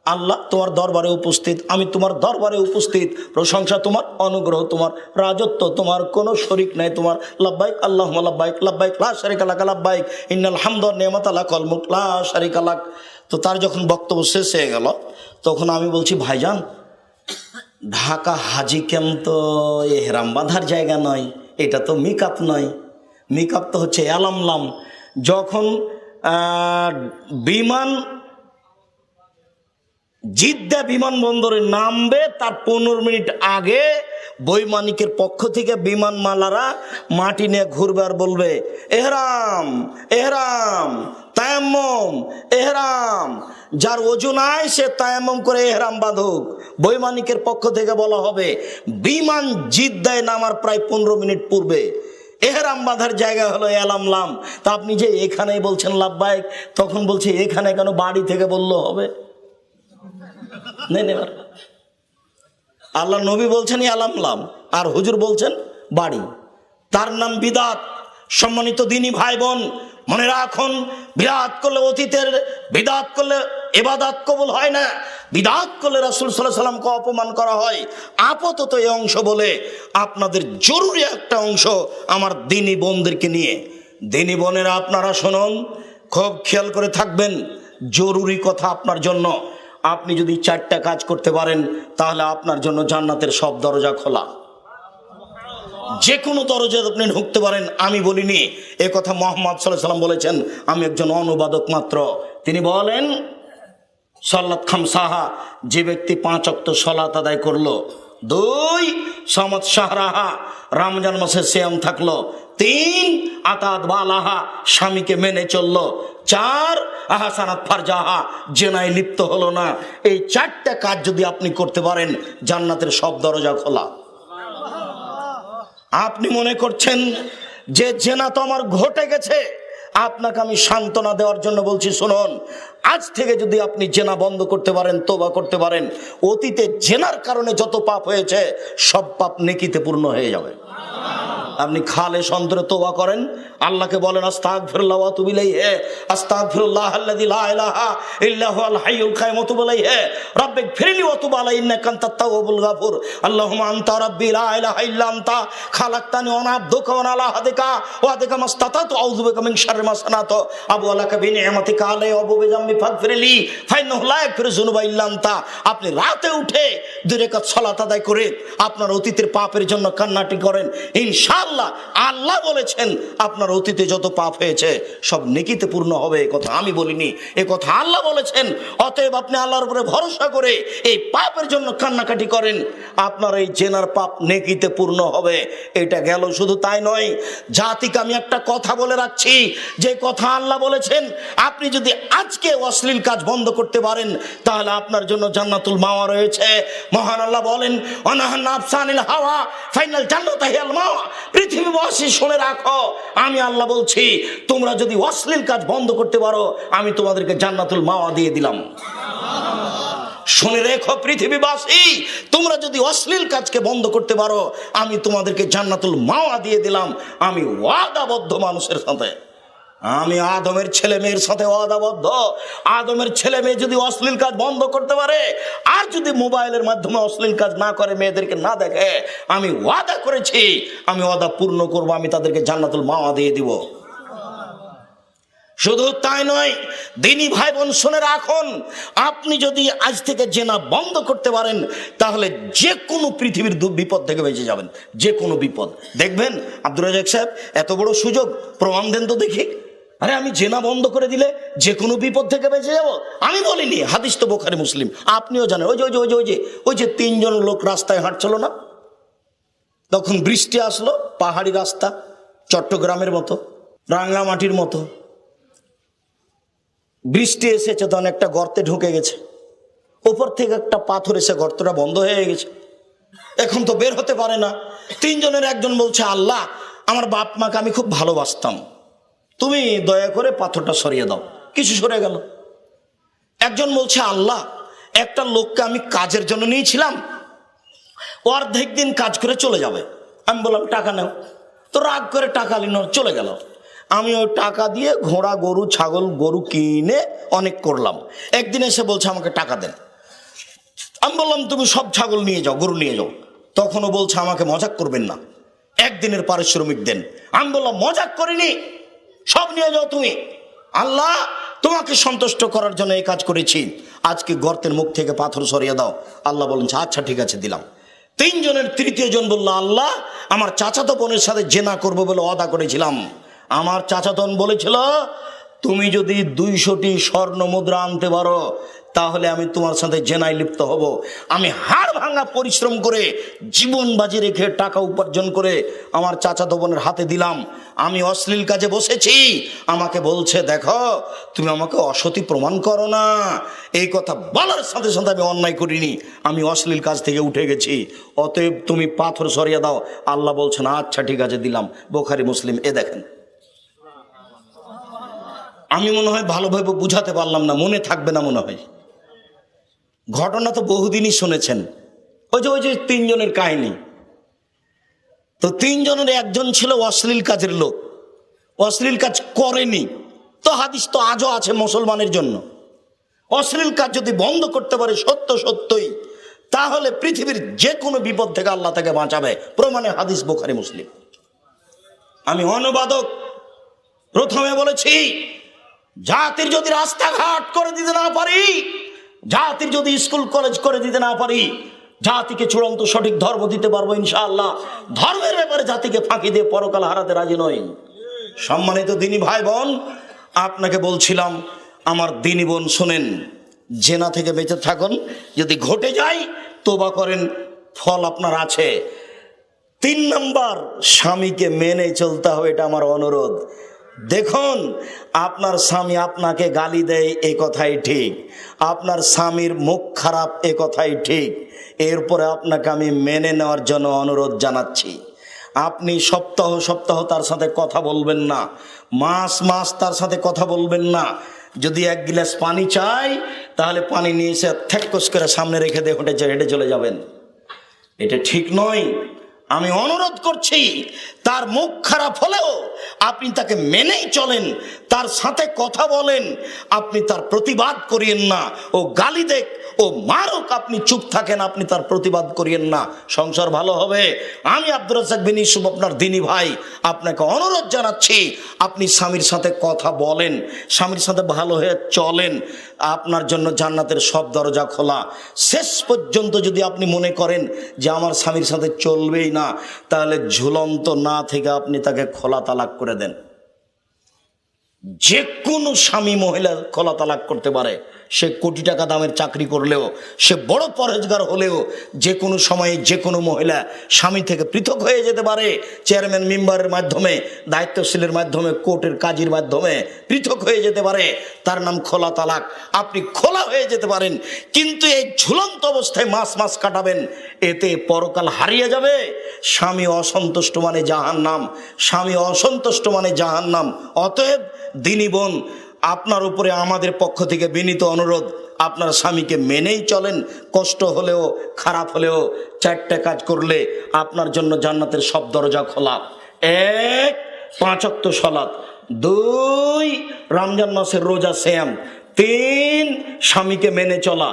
আল্লাহ তোমার দরবারে উপস্থিত, আমি তোমার দরবারে উপস্থিত, প্রশংসা তোমার, অনুগ্রহ তোমার, রাজত্ব তোমার, কোনো শরীক নাই তোমার। লাব্বাইক আল্লাহুম্মা লাব্বাইক, লাব্বাইক লা শারিকা লাক, লাব্বাইক ইন্নাল হামদা ওয়া নি'মাতা লাকাল মুলক লা শারিকা লাক। তো তার যখন বক্তব্য শেষ হয়ে গেল, তখন আমি বলছি, ভাইজান, ঢাকা হাজি ক্যাম্প তো এহরাম বাঁধার জায়গা নয়, এটা তো মিকাপ নয়, মিকাপ তো হচ্ছে এলামলাম। যখন বিমান জিদ্দা বিমানবন্দরে নামবে তার 15 মিনিট আগে বৈমানিকের পক্ষ থেকে বিমানমালারা মাটি নিয়ে ঘুরবে আর বলবে, এহরাম এহরাম, তায়াম্মুম এহরাম। যার ওযু নাই সে তায়াম্মুম করে এহরাম বাঁধুক। বৈমানিকের পক্ষ থেকে বলা হবে, বিমান জিদ্দায় নামার প্রায় 15 মিনিট পূর্বে এহরাম বাঁধার জায়গা হলো এলামলাম। তা আপনি যে এখানেই বলছেন লাব্বাইক, তখন বলছে এখানে কেন, বাড়ি থেকে বললো হবে? আল্লাহ নবী বলছেন এলামলাম, আর হুজুর বলছেন বাড়ি, তার নাম বিদআত। সম্মানিত দিনী ভাই বোন, মনে রাখুন, বিদআত করলে অতীতের, বিদআত করলে ইবাদত কবুল হয় না, বিদআত করলে রাসূল সাল্লাল্লাহু আলাইহি ওয়াসাল্লামকে অপমান করা হয়। আপাতত এই অংশ বলে আপনাদের জরুরি একটা অংশ আমার দিনী বোনদেরকে নিয়ে। দিনী বোনেরা আপনারা শুনুন, খুব খেয়াল করে থাকবেন, জরুরি কথা আপনার জন্য। আপনি যদি 4টা কাজ করতে পারেন, তাহলে আপনার জন্য জান্নাতের সব দরজা খোলা, যে কোনো দরজা আপনি ঢুকতে পারেন। আমি বলিনি, এ কথা মুহাম্মদ সাল্লাল্লাহু আলাইহি ওয়াসাল্লাম বলেছেন, আমি একজন অনুবাদক মাত্র। তিনি বলেন, সালাত খামসাহা, যে ব্যক্তি 5 ওয়াক্ত সালাত আদায় করলো, 2 সামাত শাহরাহা, রমজান মাসে সিয়াম থাকলো, 3 আতাত বালাহা, স্বামীকে মেনে চললো, 4 আহসানাত ফারজাহা, জেনায় লিপ্ত হলো না। এই 4টা কাজ যদি আপনি করতে পারেন, জান্নাতের সব দরজা খোলা। আপনি মনে করছেন যে জেনা তো আমার ঘটে গেছে, আপনাকে আমি সান্ত্বনা দেওয়ার জন্য বলছি, শুনুন, আজ থেকে যদি আপনি জেনা বন্ধ করতে পারেন, তওবা করতে পারেন, অতীতে জেনার কারণে যত পাপ হয়েছে সব পাপ নেকিতে পূর্ণ হয়ে যাবে। আপনি খালেস অন্তরে তওবা করেন, আল্লাহকে বলেন, আস্তাগফিরুল্লাহ ওয়া আতুবু ইলাইহি, আস্তাগফিরুল্লাহ আল্লাযী লা ইলাহা ইল্লা হুয়াল হাইয়ুল কাইয়ুম ওয়া আতুবু ইলাইহি, রাব্বিগফিরলি ওয়া তুব আলাইহি ইন্নাকা আনতাত তাওয়াবুল গাফুর। আল্লাহুম্মা আনতা রাব্বি লা ইলাহা ইল্লা আনতা খালাকতানি ওয়া আনা আবদুকা ওয়া আলা আহদিকা ওয়া আদিকা মাসতাতাতু আউযু বিকা মিন শাররি মা সানাতু আবু আলাকা বিনি'মাতিকা আলাইহি ওয়া আবু বিযামবি ফাগফিরলি ফাইন্নাহু লা ইয়াগফিরু যুনুবা ইল্লা আনতা। আপনি রাতে উঠে 2 রাকাত সালাত আদায় করে আপনার অতীতের পাপের জন্য কান্নাটি করেন, ইনশাআল্লাহ আল্লাহ বলেছেন আপনার অতীতে যত পাপ হয়েছে সব নেকিতে পূর্ণ হবে। এ কথা আমি বলিনি, এ কথা আল্লাহ বলেছেন। অতএব আপনি আল্লাহর উপরে ভরসা করে এই পাপের জন্য কান্নাকাটি করেন, আপনার এই জেনার পাপ নেকিতে পূর্ণ হবে। এটা গেল, শুধু তাই নয়, জাতিকে আমি একটা কথা বলে রাখছি, যে কথা আল্লাহ বলেছেন, আপনি যদি আজকে অশ্লীল কাজ বন্ধ করতে পারেন, তাহলে আপনার জন্য জান্নাতুল মাওয়া রয়েছে। মহান আল্লাহ বলেন, অনাহান আফসানিল হাওয়া ফাইনাল জান্নাত হিয়াল মাওয়া। পৃথিবীবাসী শুনে রাখো, আমি আল্লাহ বলছি, তোমরা যদি অশ্লীল কাজ বন্ধ করতে পারো, আমি তোমাদেরকে জান্নাতুল মাওয়া দিয়ে দিলাম। শুনে রেখো পৃথিবীবাসী, তোমরা যদি অশ্লীল কাজকে বন্ধ করতে পারো, আমি তোমাদেরকে জান্নাতুল মাওয়া দিয়ে দিলাম। আমি ওয়াদাবদ্ধ মানুষের সাথে, আমি আদমের ছেলে মেয়ের সাথে ওয়াদাবদ্ধ। আদমের ছেলে মেয়ে যদি অশ্লীল কাজ বন্ধ করতে পারে, আর যদি মোবাইলের মাধ্যমে অশ্লীল কাজ না করে, মেয়েদেরকে না দেখে, আমি ওয়াদা করেছি, আমি ওয়াদা পূর্ণ করব, আমি তাদেরকে জান্নাতুল মাওয়া দিয়ে দিব। শুধু তাই নয়, দিনী ভাই বোন শুনে রাখুন, আপনি যদি আজ থেকে জেনা বন্ধ করতে পারেন তাহলে যে কোনো পৃথিবীর বিপদ থেকে বেঁচে যাবেন। যে কোনো বিপদ দেখবেন। আব্দুর রাজ্জাক সাহেব, এত বড় সুযোগ, প্রমাণ দেন তো দেখি। আরে আমি জেনা বন্ধ করে দিলে যে কোনো বিপদ থেকে বেঁচে যাব? আমি বলিনি, হাদিস তো বুখারী মুসলিম, আপনিও জানেন। ওই যে তিনজন লোক রাস্তায় হাঁটছিল না, তখন বৃষ্টি আসলো, পাহাড়ি রাস্তা, চট্টগ্রামের মতো, রাঙ্গামাটির মতো বৃষ্টি এসেছে, তখন একটা গর্তে ঢুকে গেছে, ওপর থেকে একটা পাথর এসে গর্তটা বন্ধ হয়ে গেছে, এখন তো বের হতে পারে না। তিনজনের একজন বলছে, আল্লাহ, আমার বাপ মাকে আমি খুব ভালোবাসতাম, তুমি দয়া করে পাথরটা সরিয়ে দাও। কিছু সরে গেল। একজন বলছে, আল্লাহ, একটা লোককে আমি কাজের জন্য নিয়েছিলাম, অর্ধেক দিন কাজ করে চলে যাবে। আমি বললাম, টাকা নাও। তো রাগ করে টাকা নিল, চলে গেল। আমি ওই টাকা দিয়ে ঘোড়া, গরু, ছাগল, গরু কিনে অনেক করলাম। একদিন এসে বলছে, আমাকে টাকা দেন। আমি বললাম, তুমি সব ছাগল নিয়ে যাও, গরু নিয়ে যাও। তখনও বলছে, আমাকে মজাক করবেন না, একদিনের পারিশ্রমিক দেন। আমি বললাম, মজাক করিনি, সব নিয়ে যাও তুমি, আল্লাহ তোমাকে সন্তুষ্ট করার জন্য এই কাজ করেছি, আজকে গর্তের মুখ থেকে পাথর সরিয়ে দাও। আল্লাহ বলেন, আচ্ছা ঠিক আছে, দিলাম। তিনজনের তৃতীয় জন বলল, আল্লাহ, আমার চাচাতো বোনের সাথে জেনা করবো বলে ওয়াদা করেছিলাম, আমার চাচাতন বলেছিল, তুমি যদি 200টি স্বর্ণ মুদ্রা আনতে পারো তাহলে আমি তোমার সাথে জেনায় লিপ্ত হব। আমি হাড় ভাঙা পরিশ্রম করে জীবন বাজি রেখে টাকা উপার্জন করে আমার চাচাতো বোনের হাতে দিলাম, আমি অশ্লীল কাজে বসেছি। আমাকে বলছে, দেখো তুমি আমাকে অসতী প্রমাণ করো না। এই কথা বলার সাথে সাথে আমি অন্যায় করিনি, আমি অশ্লীল কাজ থেকে উঠে গেছি, অতএব তুমি পাথর সরিয়ে দাও। আল্লাহ বলছেন, আচ্ছা ঠিক আছে, দিলাম। বুখারী মুসলিম। এ দেখেন, আমি মনে হয় ভালোভাবে বুঝাতে পারলাম না, মনে থাকবে না মনে হয়। ঘটনা তো বহুদিনই শুনেছেন। ওই যে তিনজনের কাহিনী। তো তিনজনের একজন ছিল অশ্লীল কাজের লোক, অশ্লীল কাজ করেনি। তো হাদিস তো আজও আছে মুসলমানের জন্য, অশ্লীল কাজ যদি বন্ধ করতে পারে সত্যই, তাহলে পৃথিবীর যে কোনো বিপদ থেকে আল্লাহ তাকে বাঁচাবে। প্রমাণে হাদিস বুখারী মুসলিম। আমি অনুবাদক, প্রথমে বলেছি, জাতির যদি রাস্তাঘাট করে দিতে না পারি, জাতির যদি স্কুল কলেজ করে দিতে না পারি, জাতিকে চূড়ান্ত সঠিক ধর্ম দিতে পারবো ইনশাআল্লাহ। ধর্মের ব্যাপারে জাতিকে ফাঁকি দিয়ে পরকাল হারাতে রাজি নই। সম্মানিত দিনী ভাই বোন, আপনাকে বলছিলাম, আমার দিনী বোন শোনেন, জেনা থেকে বেঁচে থাকুন, যদি ঘটে যায় তওবা করেন, ফল আপনার আছে। 3 নম্বর, স্বামীকে মেনে চলতে হবে, এটা আমার অনুরোধ। দেখুন, আপনার স্বামী আপনাকে গালি দেয়, এ কথাই ঠিক, আপনার স্বামীর মুখ খারাপ, এ কথাই ঠিক, এরপরে আপনাকে আমি মেনে নেওয়ার জন্য অনুরোধ জানাচ্ছি। আপনি সপ্তাহ সপ্তাহ তার সাথে কথা বলবেন না, মাস মাস তার সাথে কথা বলবেন না। যদি 1 গ্লাস পানি চাই, তাহলে পানি নিয়ে এসে ঠেকস করে সামনে রেখে দিয়ে হেঁটে চলে যাবেন, এটা ঠিক নয়। আমি অনুরোধ করছি, তার মুখ খারাপ হলেও আপনি তাকে মেনেই চলেন, তার সাথে কথা বলেন, আপনি তার প্রতিবাদ করিয়েন না। ও গালি দেখ, ও মারুক, আপনি চুপ থাকেন, আপনি তার প্রতিবাদ করিয়েন না, সংসার ভালো হবে। আমি আব্দুর রাজ্জাক বিন ইউসুফ, আপনার দিনী ভাই, আপনাকে অনুরোধ জানাচ্ছি, আপনি স্বামীর সাথে কথা বলেন, স্বামীর সাথে ভালো হয়ে চলেন, আপনার জন্য জান্নাতের সব দরজা খোলা। শেষ পর্যন্ত যদি আপনি মনে করেন যে আমার স্বামীর সাথে চলবেই না, তাহলে ঝুলন্ত না থেকে আপনি তাকে খোলা তালাক করে দেন। যে কোনো স্বামী মহিলা খোলা তালাক করতে পারে, সে কোটি টাকা দামের চাকরি করলেও, সে বড় পরহেজগার হলেও, যে কোনো সময়ে যে কোনো মহিলা স্বামী থেকে পৃথক হয়ে যেতে পারে। চেয়ারম্যান মেম্বারের মাধ্যমে, দায়িত্বশীলের মাধ্যমে, কোর্টের কাজীর মাধ্যমে পৃথক হয়ে যেতে পারে, তার নাম খোলা তালাক। আপনি খোলা হয়ে যেতে পারেন, কিন্তু এই ঝুলন্ত অবস্থায় মাস মাস কাটাবেন, এতে পরকাল হারিয়ে যাবে। স্বামী অসন্তুষ্ট মানে জাহান্নাম, স্বামী অসন্তুষ্ট মানে জাহান্নাম। অতএব দিনী বোন, আপনার উপরে আমাদের পক্ষ থেকে বিনীত অনুরোধ, আপনার স্বামীকে মেনেই চলেন। কষ্ট হলেও, খারাপ হলেও, 4টা কাজ করলে আপনার জন্য জান্নাতের সব দরজা খোলা। 1, 5 ওয়াক্ত সালাত, 2, রমজান মাসের রোজা সিয়াম, 3, স্বামীকে মেনে চলা,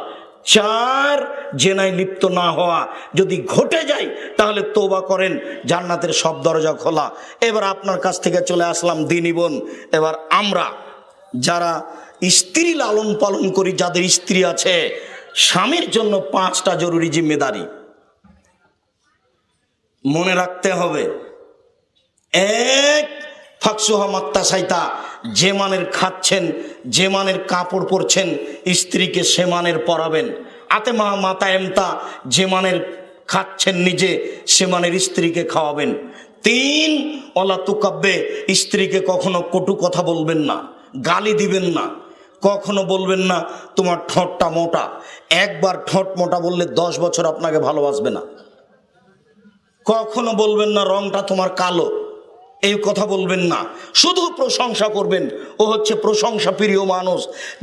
4, জেনায় লিপ্ত না হওয়া। যদি ঘটে যায় তাহলে তওবা করেন, জান্নাতের সব দরজা খোলা। এবার আপনার কাছ থেকে চলে আসলাম দিনী বোন, এবার আমরা যারা স্ত্রী লালন পালন করি, যাদের স্ত্রী আছে, স্বামীর জন্য 5টা জরুরি জিম্মেদারি মনে রাখতে হবে। 1, ফাকসুহা মাক্তা সাইতা, যে মানের খাচ্ছেন, যে মানের কাপড় পরছেন, স্ত্রীকে সে মানের পরাবেন। আতেমা মাতা এমতা, যে মানের খাচ্ছেন নিজে, সে মানের স্ত্রীকে খাওয়াবেন। 3, ওয়ালা তুকাব্বে, স্ত্রীকে কখনো কটু কথা বলবেন না, গালি দিবেন না, কখনো বলবেন না তোমার ঠোঁটটা মোটা। একবার ঠোঁট মোটা বললে 10 বছর আপনাকে ভালোবাসবে না। কখনো বলবেন না রংটা তোমার কালো, এই কথা বলবেন না, শুধু প্রশংসা করবেন। ও হচ্ছে প্রশংসা প্রিয় মানুষ।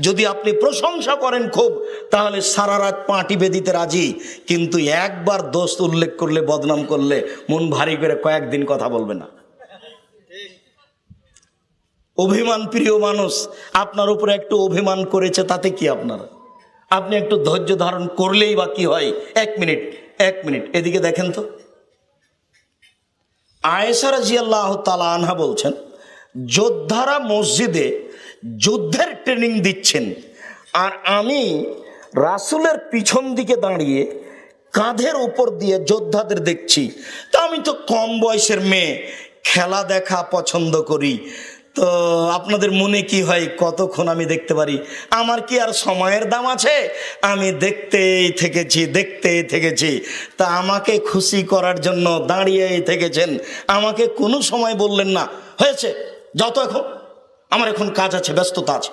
যদি আপনি প্রশংসা করেন খুব, তাহলে সারা রাত পাটি বেঁধিতে রাজি, কিন্তু একবার দোষ উল্লেখ করলে, বদনাম করলে মন ভারী করে কয়েকদিন কথা বলবে না। অভিমান প্রিয় মানুষ, আপনার উপরে একটু অভিমান করেছে, তাতে কি আপনার? আপনি একটু ধৈর্য ধারণ করলেই বা কি হয়? 1 মিনিট এদিকে দেখেন তো। আয়েশা রাদিয়াল্লাহু তাআলা আনহা বলছেন, যোদ্ধারা মসজিদে যুদ্ধের ট্রেনিং দিচ্ছেন, আর আমি রাসূলের পিছন দিকে দাঁড়িয়ে কাঁধের উপর দিয়ে যোদ্ধাদের দেখছি। তা আমি তো কম বয়সের মেয়ে, খেলা দেখা পছন্দ করি। তো আপনাদের মনে কি হয় কতক্ষণ আমি দেখতে পারি? আমার কি আর সময়ের দাম আছে? আমি দেখতেই থেকেছি। তা আমাকে খুশি করার জন্য দাঁড়িয়েই থেকেছেন, আমাকে কোনো সময় বললেন না হয়েছে যাও তো, এখন আমার এখন কাজ আছে, ব্যস্ততা আছে,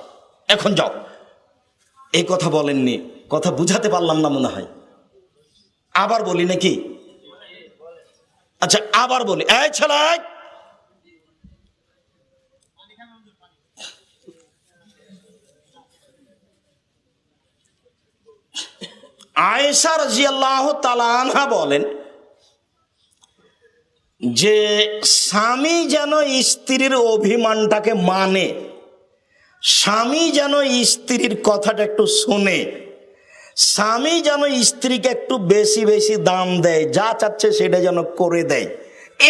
এখন যাও। এই কথা বলেননি। কথা বুঝাতে পারলাম না মনে হয়। আবার বলি নাকি? আচ্ছা আবার বলি। এই ছেলে, আয়েশা রাদিয়াল্লাহু তাআলা আনহা বলেন যে স্বামী যেন স্ত্রীর অভিমানটাকে মানে, স্বামী যেন স্ত্রীর কথাটা একটু শোনে, স্বামী যেন স্ত্রীকে একটু বেশি বেশি দাম দেয়, যা চাচ্ছে সেটা যেন করে দেয়।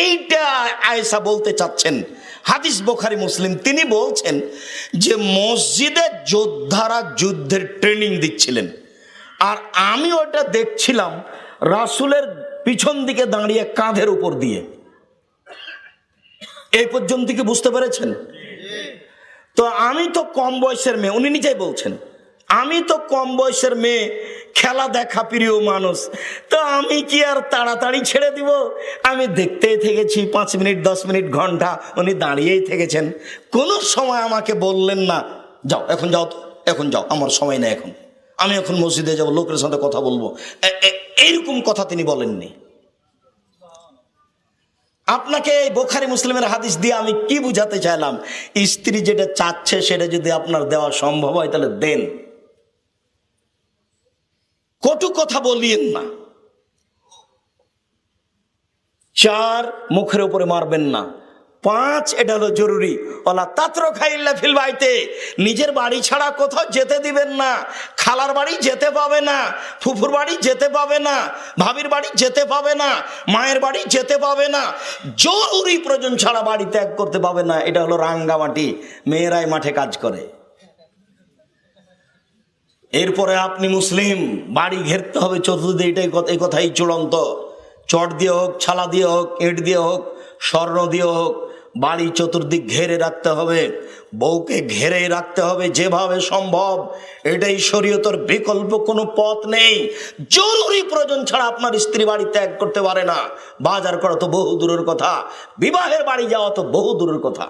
এইটা আয়েশা বলতে চাচ্ছেন। হাদিস বুখারী মুসলিম। তিনি বলছেন যে মসজিদে যোদ্ধারা যুদ্ধের ট্রেনিং দিচ্ছিলেন, আর আমি ওটা দেখছিলাম রাসূলের পিছন দিকে দাঁড়িয়ে কাঁধের উপর দিয়ে। এই পর্যন্ত কি বুঝতে পেরেছেন? তো আমি তো কম বয়সের মেয়ে, উনি নিজেই বলছেন আমি তো কম বয়সের মেয়ে, খেলা দেখা প্রিয় মানুষ, তো আমি কি আর তাড়াতাড়ি ছেড়ে দিব? আমি দেখতেই থেকেছি 5 মিনিট, 10 মিনিট, ঘন্টা উনি দাঁড়িয়েই থেকেছেন। কোনো সময় আমাকে বললেন না যাও এখন যাও তো, এখন যাও, আমার সময় নেই, এখন আমি এখন মসজিদে যাব, লোকের সাথে কথা বলবো, এইরকম কথা তিনি বলেননি। আপনাকে এই বুখারী মুসলিমের হাদিস দিয়ে আমি কি বুঝাতে চাইলাম? স্ত্রী যেটা চাচ্ছে সেটা যদি আপনার দেওয়া সম্ভব হয় তাহলে দেন, কটু কথা বলিয়েন না। 4, মুখের উপরে মারবেন না। 5, এটা হলো জরুরি, ওলা তাতরুকা ইল্লা ফিল বাইতে, নিজের বাড়ি ছাড়া কোথাও যেতে দিবেন না। খালার বাড়ি যেতে পাবে না, ফুফুর বাড়ি যেতে পাবে না, ভাবির বাড়ি যেতে পাবে না, মায়ের বাড়ি যেতে পাবে না, জরুরি প্রয়োজন ছাড়া বাড়ি ত্যাগ করতে পাবে না। এটা হলো রাঙ্গামাটি, মেয়েরাই মাঠে কাজ করে। এরপরে আপনি মুসলিম, বাড়ি ঘেরতে হবে চতুর্দিকে, এই কথাই চূড়ান্ত। চট দিয়ে হোক, ছালা দিয়ে হোক, ইট দিয়ে হোক, স্বর্ণ দিয়ে হোক, বাড়ি চতুর্দিক ঘেরে রাখতে হবে, বউকে ঘেরে রাখতে হবে যেভাবে সম্ভব। এটাই শরীয়তের, বিকল্প কোনো পথ নেই। জরুরি প্রয়োজন ছাড়া আপনার স্ত্রী বাড়ি ত্যাগ করতে পারে না। বাজার করা তো বহু দূরের কথা, বিবাহের বাড়ি যাওয়া তো বহু দূরের কথা।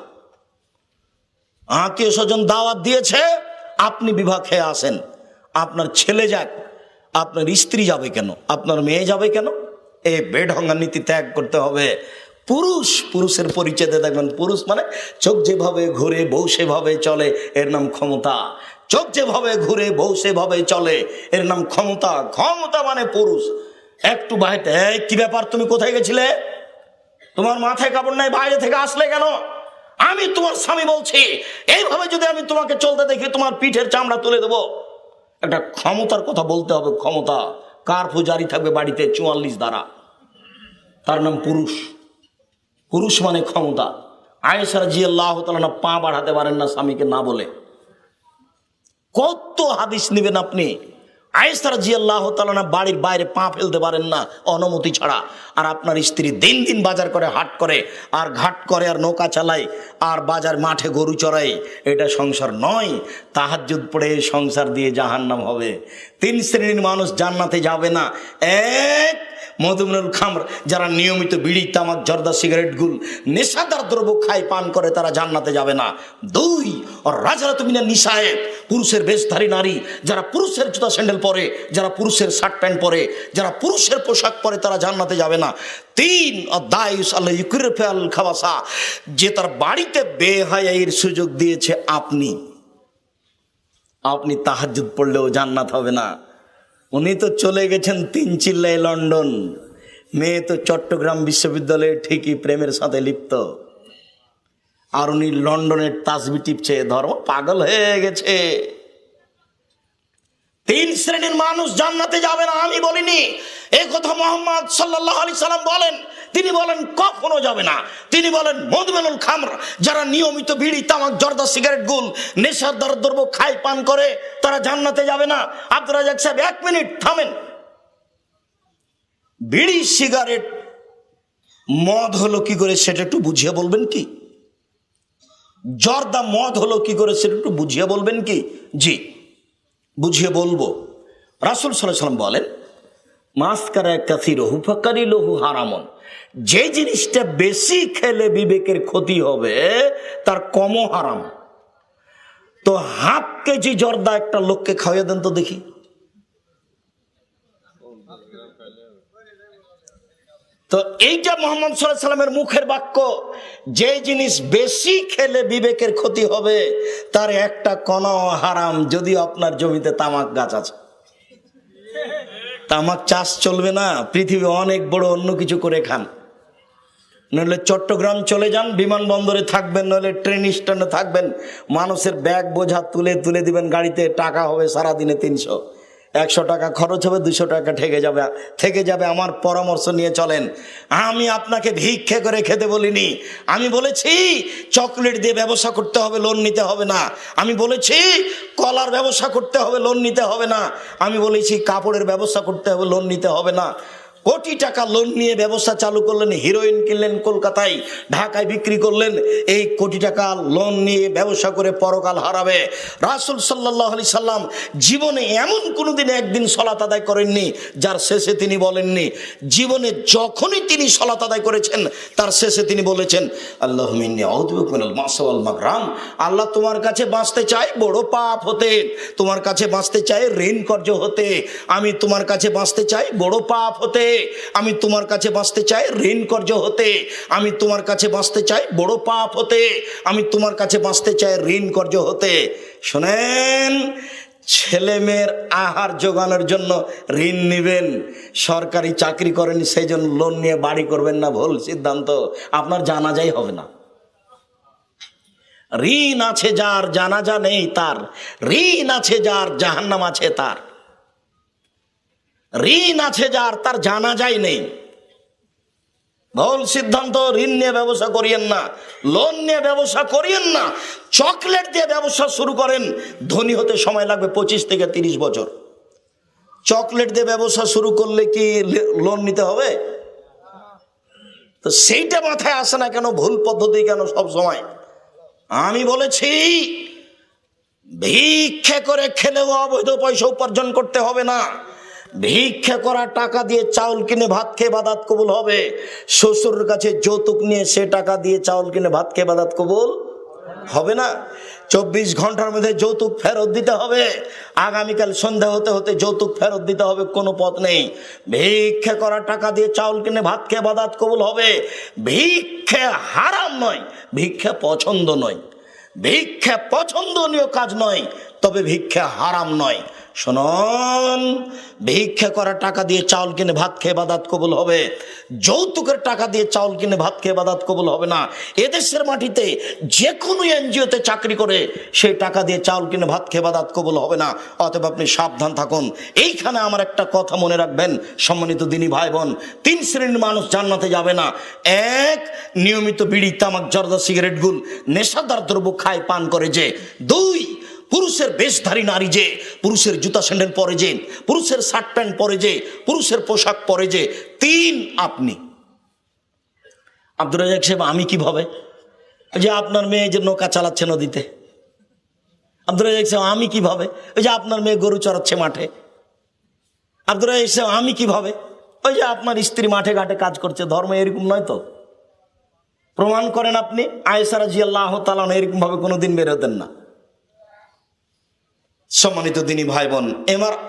আত্মীয় স্বজন দাওয়াত দিয়েছে, আপনি বিবাহ খেয়ে আসেন, আপনার ছেলে যাক, আপনার স্ত্রী যাবে কেন? আপনার মেয়ে যাবে কেন? এই বেঢঙ্গা নীতি ত্যাগ করতে হবে। পুরুষের পরিচয় দিয়ে দেখবেন, পুরুষ মানে চোখ যেভাবে ঘুরে বউ সেভাবে চলে, এর নাম ক্ষমতা। চোখ যেভাবে ঘুরে বউ সেভাবে চলে, এর নাম ক্ষমতা। ক্ষমতা মানে পুরুষ। একটু বাইরে, কি ব্যাপার, তুমি কোথায় গেছিলে? তোমার মাথায় কাপড় নাই, বাইরে থেকে আসলে কেন? আমি তোমার স্বামী বলছি, এইভাবে যদি আমি তোমাকে চলতে দেখি তোমার পিঠের চামড়া তুলে দেবো। একটা ক্ষমতার কথা বলতে হবে। ক্ষমতা, কারফিউ জারি থাকবে বাড়িতে 44 ধারা, তার নাম পুরুষ। পুরুষ মানে ক্ষমতা। আয়েশা রাদিয়াল্লাহু তাআলা পা বাড়াতে পারেন না স্বামীকে না বলে, কত হাদিস নেবেন আপনি? আয়েশা রাদিয়াল্লাহু তাআলা না বাড়ির বাইরে পা ফেলতে পারেন না অনুমতি ছাড়া, আর আপনার স্ত্রী দিন দিন বাজার করে, হাট করে, আর ঘাট করে, আর নৌকা চালায়, আর বাজার মাঠে গরু চড়ায়। এটা সংসার নয়। তাহাজ্জুদ পড়ে সংসার দিয়ে জাহান্নাম হবে। 3 শ্রেণীর মানুষ জান্নাতে যাবে না। এক, মধুমেনুল খামর, যারা নিয়মিত বিড়ি, তামাক, জর্দা, সিগারেট, গুল, নেশাদার দ্রব্য খায়, পান করে, তারা জান্নাতে যাবে না। 2, আর রাজারাতু মিনান নিসায়ে, পুরুষের বেশধারী নারী, যারা পুরুষের জুতা স্যান্ডেল পরে, যারা পুরুষের শার্ট প্যান্ট পরে, যারা পুরুষের পোশাক পরে, তারা জান্নাতে যাবে না। 3, দায়ুস আল্লাহ ইউকরিফাল খাবাসা, যে তার বাড়িতে বেহায়াইয়ের সুযোগ দিয়েছে আপনি তাহাজ্জুদ পড়লেও জান্নাত হবে না। উনি তো চলে গেছেন 3 চিল্লায় লন্ডন, মেয়ে তো চট্টগ্রাম বিশ্ববিদ্যালয়ে ঠিকই প্রেমের সাথে লিপ্ত, আর উনি লন্ডনের তাসবি টিপছে। ধর্ম পাগল হয়ে গেছে। 3 শ্রেণীর মানুষ জান্নাতে যাবে না আমি বলিনি, এই কথা মুহাম্মদ সাল্লাল্লাহু আলাইহি সাল্লাম বলেন। তিনি বলেন কখনো যাবে না। তিনি বলেন মদমেনুল খামর, যারা নিয়মিত বিড়ি, তামাক, জর্দা, সিগারেট, গুল, নেশাদার দ্রব্য খায়, পান করে, তারা জান্নাতে যাবে না। আব্দুর রাজ্জাক সাহেব 1 মিনিট থামেন। বিড়ি, সিগারেট, মদ হলো কি করে সেটা একটু বুঝিয়ে বলবেন কি? জর্দা, মদ হলো কি করে সেটা একটু বুঝিয়ে বলবেন কি? জি, বুঝিয়ে বলবো। রাসূল সাল্লাল্লাহু আলাইহি ওয়াসাল্লাম বলেন মাসকারা কাসিরহু ফাকারিলহু হারামন, যে জিনিসটা বেশি খেলে বিবেকের ক্ষতি হবে তার কমও হারাম। তো 1/2 কেজি জর্দা একটা লোককে খাওয়াইয়া দেন তো দেখি। তো এইটা মুহাম্মদ সাল্লাল্লাহু আলাইহি সাল্লামের মুখের বাক্য। যে জিনিস বেশি খেলে বিবেকের ক্ষতি হবে তার একটা কণাও হারাম, যদিও আপনার জমিতে তামাক গাছ আছে। তামাক চাষ চলবে না, পৃথিবী অনেক বড় অন্য কিছু করে খান। নইলে চট্টগ্রাম চলে যান, বিমানবন্দরে থাকবেন, নইলে ট্রেন স্ট্যান্ডে থাকবেন, মানুষের ব্যাগ বোঝা তুলে তুলে দিবেন গাড়িতে, টাকা হবে সারাদিনে 300, 100 টাকা খরচ হবে, 200 টাকা থেকে যাবে। আমার পরামর্শ নিয়ে চলেন। আমি আপনাকে ভিক্ষে করে খেতে বলিনি। আমি বলেছি চকলেট দিয়ে ব্যবসা করতে হবে, লোন নিতে হবে না। আমি বলেছি কলার ব্যবসা করতে হবে, লোন নিতে হবে না। আমি বলেছি কাপড়ের ব্যবসা করতে হবে, লোন নিতে হবে না। কোটি টাকা লোন নিয়ে ব্যবসা চালু করলেন, হিরোইন কিনলেন কলকাতায়, ঢাকায় বিক্রি করলেন। এই কোটি টাকা লোন নিয়ে ব্যবসা করে পরকাল হারাবে। রাসূল সাল্লাল্লাহু আলাইহি সাল্লাম জীবনে এমন কোনোদিন একদিন সালাত আদায় করেননি যার শেষে তিনি বলেননি, জীবনে যখনই তিনি সালাত আদায় করেছেন তার শেষে তিনি বলেছেন আল্লাহুম্মা ইন্নী আউযু বিকা মিনাল মাসি ওয়াল মাগরাম, আল্লাহ তোমার কাছে বাঁচতে চাই বড় পাপ হতে, তোমার কাছে বাঁচতে চাই ঋণ কর্জ হতে, আমি তোমার কাছে বাঁচতে চাই বড় পাপ হতে, আমি তোমার কাছে বাঁচতে চাই ঋণ কর্জ হতে, আমি তোমার কাছে বাঁচতে চাই বড় পাপ হতে, আমি তোমার কাছে বাঁচতে চাই ঋণ কর্জ হতে। শোনেন, ছেলে মেয়ের আহার জোগানোর জন্য ঋণ নেবেন, সরকারি চাকরি করেন সেই জন্য লোন নিয়ে বাড়ি করবেন না, ভুল সিদ্ধান্ত, আপনার জানাজাই হবে না। ঋণ আছে যার, জানাজা নেই তার। ঋণ আছে যার, জাহান্নাম আছে তার। ঋণ আছে যার, তার জানাজাই নেই। ভুল সিদ্ধান্ত। ঋণ নিয়ে ব্যবসা করিয়েন না, লোন নিয়ে ব্যবসা করিয়েন না। চকলেট দিয়ে ব্যবসা শুরু করেন, ধনী হতে সময় লাগবে 25 থেকে 30 বছর। চকলেট দিয়ে ব্যবসা শুরু করলে কি লোন নিতে হবে? তো সেইটা মাথায় আসে না কেন? ভুল পদ্ধতি কেন সব সময়? আমি বলেছি ভিক্ষে করে খেলেও অবৈধ পয়সা উপার্জন করতে হবে না। ভিক্ষা করা টাকা দিয়ে চাউল কিনে ভাত খেয়ে বাদাত কবুল হবে। শ্বশুরের কাছে যৌতুক নিয়ে সে টাকা দিয়ে চাউল কিনে ভাত খেয়ে বাদাত কবুল হবে না। 24 ঘন্টার মধ্যে যৌতুক ফেরত দিতে হবে। আগামীকাল সন্ধ্যা হতে হতে যৌতুক ফেরত দিতে হবে, কোনো পথ নেই। ভিক্ষা করা টাকা দিয়ে চাউল কিনে ভাত খেয়ে বাদাত কবুল হবে। ভিক্ষা হারাম নয়, ভিক্ষা পছন্দ নয়, ভিক্ষা পছন্দনীয় কাজ নয়, তবে ভিক্ষা হারাম নয়। শুনুন, ভিক্ষা করা টাকা দিয়ে চাউল কিনে ভাত খেয়ে বাদাত কবুল হবে, যৌতুকের টাকা দিয়ে চাউল কিনে ভাত খেয়ে বাদাত কবুল হবে না। এদেশের মাটিতে যে কোনো এনজিওতে চাকরি করে সেই টাকা দিয়ে চাউল কিনে ভাত খেয়ে বাদাত কবুল হবে না। অতএব আপনি সাবধান থাকুন। এইখানে আমার একটা কথা মনে রাখবেন, সম্মানিত দিনী ভাই বোন, 3 শ্রেণীর মানুষ জান্নাতে যাবে না। 1, নিয়মিত বিড়ি, তামাক, জর্দা, সিগারেট, গুল, নেশাদার দ্রব্য খায়, পান করে যে। 2, পুরুষের বেশধারী নারী যে, পুরুষের জুতা স্যান্ডেল পরে যে, পুরুষের শার্ট প্যান্ট পরে যে, পুরুষের পোশাক পরে যে, 3 আপনি। আব্দুর রাজ্জাক সাহেব আমি কিভাবে? ওই যে আপনার মেয়ে যে নৌকা চালাচ্ছে নদীতে। আব্দুর রাজ্জাক সাহেব আমি কিভাবে? ওই যে আপনার মেয়ে গরু চড়াচ্ছে মাঠে। আব্দুর রাজ্জাক সাহেব আমি কিভাবে? ওই যে আপনার স্ত্রী মাঠে ঘাটে কাজ করছে। ধর্ম এরকম নয় তো? প্রমাণ করেন আপনি। আয়েশা রাদিয়াল্লাহু তাআলা এরকম ভাবে কোনোদিন বের হতেন না। সম্মানিত দিনী ভাই বোন,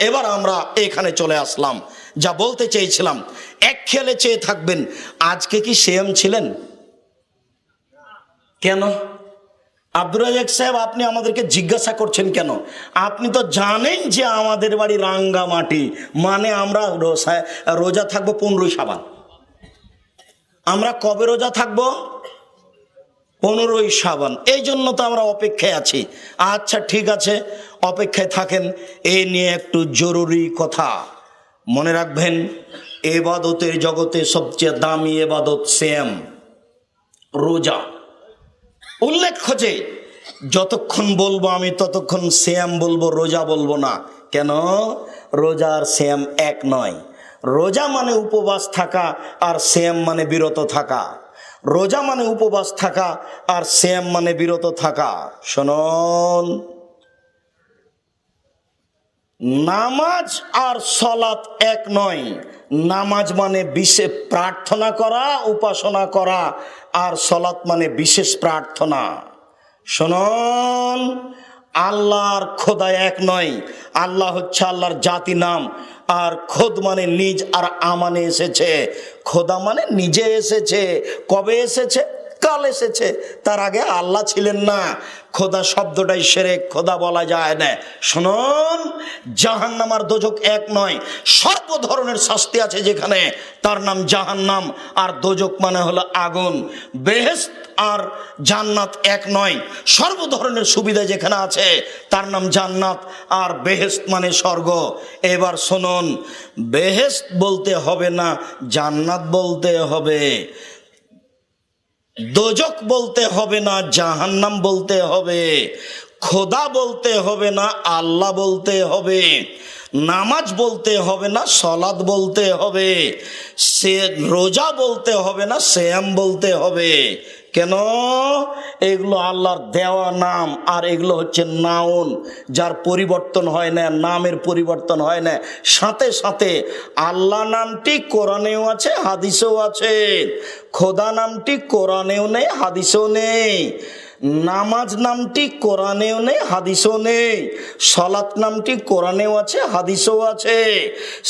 এবার আমরা এখানে চলে আসলাম। যা বলতে চেয়েছিলাম, এক খেয়ালে চেয়ে থাকবেন, আজকে কি সেম ছিলেন? কেন আব্দুর রাজ্জাক সাহেব আপনি আমাদেরকে জিজ্ঞাসা করছেন কেন? আপনি তো জানেন যে আমাদের বাড়ি রাঙ্গামাটি, মানে আমরা রোজা থাকবো 15 শাবান। আমরা কবে রোজা থাকবো? 15 শাবান। এই জন্য তো আমরা অপেক্ষায় আছি। আচ্ছা ঠিক আছে, অপেক্ষায় থাকেন। এ নিয়ে একটু জরুরি কথা মনে রাখবেন, এবাদতের জগতে সবচেয়ে দামি এবাদত সিয়াম, রোজা। উল্লেখ্য যে যতক্ষণ বলবো আমি ততক্ষণ সিয়াম বলবো, রোজা বলবো না। কেন? রোজা আর সিয়াম এক নয়। রোজা মানে উপবাস থাকা, আর সিয়াম মানে বিরত থাকা। রোজা মানে উপবাস থাকা, আর সিয়াম মানে বিরত থাকা। শুনুন, নামাজ আর সলাত এক নয়। নামাজ মানে বিশেষ প্রার্থনা করা, উপাসনা করা, আর সলাত মানে বিশেষ প্রার্থনা। শুনুন, আল্লাহর খোদা এক নয়। আল্লাহ হচ্ছে আল্লাহর জাতি নাম, আর খোদ মানে নিজ, আর আমানে এসেছে। খোদা মানে নিজে এসেছে। কবে এসেছে? কাল এসেছে। তার আগে আল্লাহ ছিলেন না। খোদা শব্দটাই শিরক, খোদা বলা যায় না। শুনুন, জাহান্নাম আর দোজক এক নয়। সর্ব ধরনের শাস্তি আছে যেখানে, তার নাম জাহান্নাম, আর দোজক মানে হলো আগুন। বেহেশত আর জান্নাত এক নয়। সর্ব ধরনের সুবিধা যেখানে আছে তার নাম জান্নাত, আর বেহেশত মানে স্বর্গ। এবার শুনুন, বেহেশত বলতে হবে না, জান্নাত বলতে হবে। দোজক বলতে হবে না, জাহান্নাম বলতে হবে। খোদা বলতে হবে না, আল্লাহ বলতে হবে। নামাজ বলতে হবে না, সলাত বলতে হবে। সে রোজা বলতে হবে না, সিয়াম বলতে হবে। কেন? এগুলো আল্লাহর দেওয়া নাম, আর এগুলো হচ্ছে নাউন, যার পরিবর্তন হয় না, নামের পরিবর্তন হয় না। সাথে সাথে আল্লাহ নামটি কোরআনেও আছে, হাদিসেও আছে। খোদা নামটি কোরআনেও নেই, হাদিসেও নেই। নামাজ নামটি কোরআনেও নেই, হাদিসও নেই। সলাত নামটি কোরআনেও আছে, হাদিসও আছে।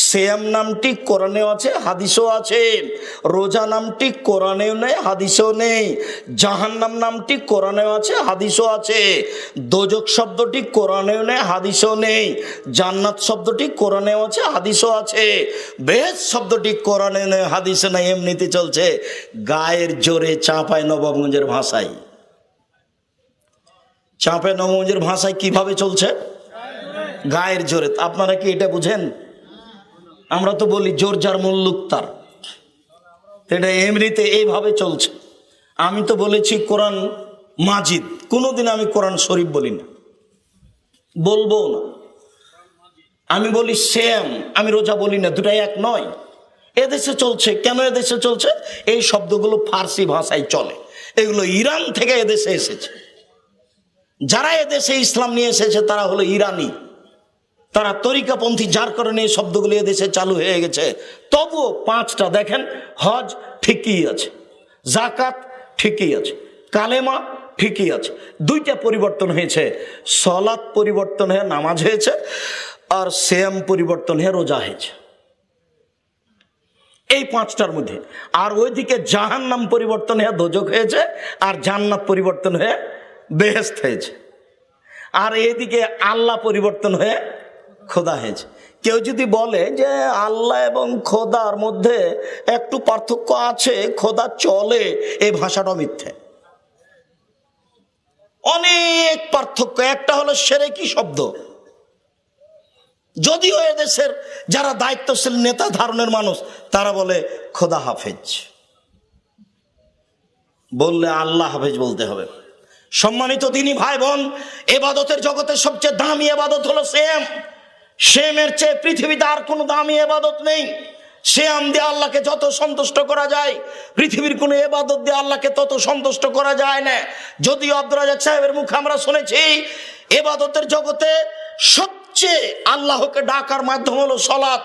সিয়াম নামটি কোরআনেও আছে, হাদিসও আছে। রোজা নামটি কোরআনেও নেই, হাদিসও নেই। জাহান্নাম নামটি কোরআনেও আছে, হাদিসও আছে। দোজক শব্দটি কোরআনেও নেই, হাদিসও নেই। জান্নাত শব্দটি কোরআনেও আছে, হাদিসও আছে। বেহেশত শব্দটি কোরআনে নেই, হাদিসে নেই, এমনিতে চলছে গায়ের জোরে চাঁপাই নবাবগঞ্জের ভাষায়। চাঁপে নবাবগঞ্জের ভাষায় কিভাবে চলছে? গায়ের জোরে। আপনারা কি এটা বুঝেন? আমরা তো বলি জোর যার মুল্লুক তার। এটা এমনিতে এইভাবে চলছে। আমি তো বলেছি কোরআন মাজিদ, কোনোদিন আমি কোরআন শরীফ বলি না, বলবো না। আমি বলি শ্যাম, আমি রোজা বলি না, দুটাই এক নয়। এদেশে চলছে। কেন এদেশে চলছে? এই শব্দগুলো ফার্সি ভাষায় চলে। এগুলো ইরান থেকে এদেশে এসেছে। যারা এদেশে ইসলাম নিয়ে এসেছে তারা হলো ইরানি, তারা তরিকাপন্থী, যার কারণে এই শব্দগুলো এদেশে চালু হয়ে গেছে। তবুও 5টা দেখেন, হজ ঠিকই আছে, জাকাত ঠিকই আছে, কালেমা ঠিকই আছে। 2টা পরিবর্তন হয়েছে, সলাত পরিবর্তন হয়ে নামাজ হয়েছে, আর সিয়াম পরিবর্তন হয়ে রোজা হয়েছে। এই 5টার মধ্যে। আর ওইদিকে জাহান্নাম পরিবর্তন হয়ে দোজক হয়েছে, আর জান্নাত পরিবর্তন হয়ে বেহেশত হয়েছে। আর এদিকে আল্লাহ পরিবর্তন হয়ে খোদা হয়েছে। কেউ যদি বলে যে আল্লাহ এবং খোদার মধ্যে একটু পার্থক্য আছে, খোদা চলে, এই ভাষাটা মিথ্যে। অনেক পার্থক্য। একটা হলো শিরকি শব্দ। যদিও এদেশের যারা দায়িত্বশীল নেতা ধারণের মানুষ, তারা বলে খোদা হাফেজ, বললে আল্লাহ হাফেজ বলতে হবে। সম্মানিত দিনী ভাই বোন, এবাদতের জগতে সবচেয়ে দামি এবাদত হলো সিয়াম। সিয়ামের চেয়ে পৃথিবীতে আর কোনো দামি এবাদত নেই। সিয়াম দিয়ে আল্লাহকে যত সন্তুষ্ট করা যায়, পৃথিবীর কোনো এবাদত দিয়ে আল্লাহকে তত সন্তুষ্ট করা যায় না। যদিও আব্দুর রাজ্জাক সাহেবের মুখে আমরা শুনেছি এবাদতের জগতে সবচেয়ে আল্লাহকে ডাকার মাধ্যম হলো সলাৎ।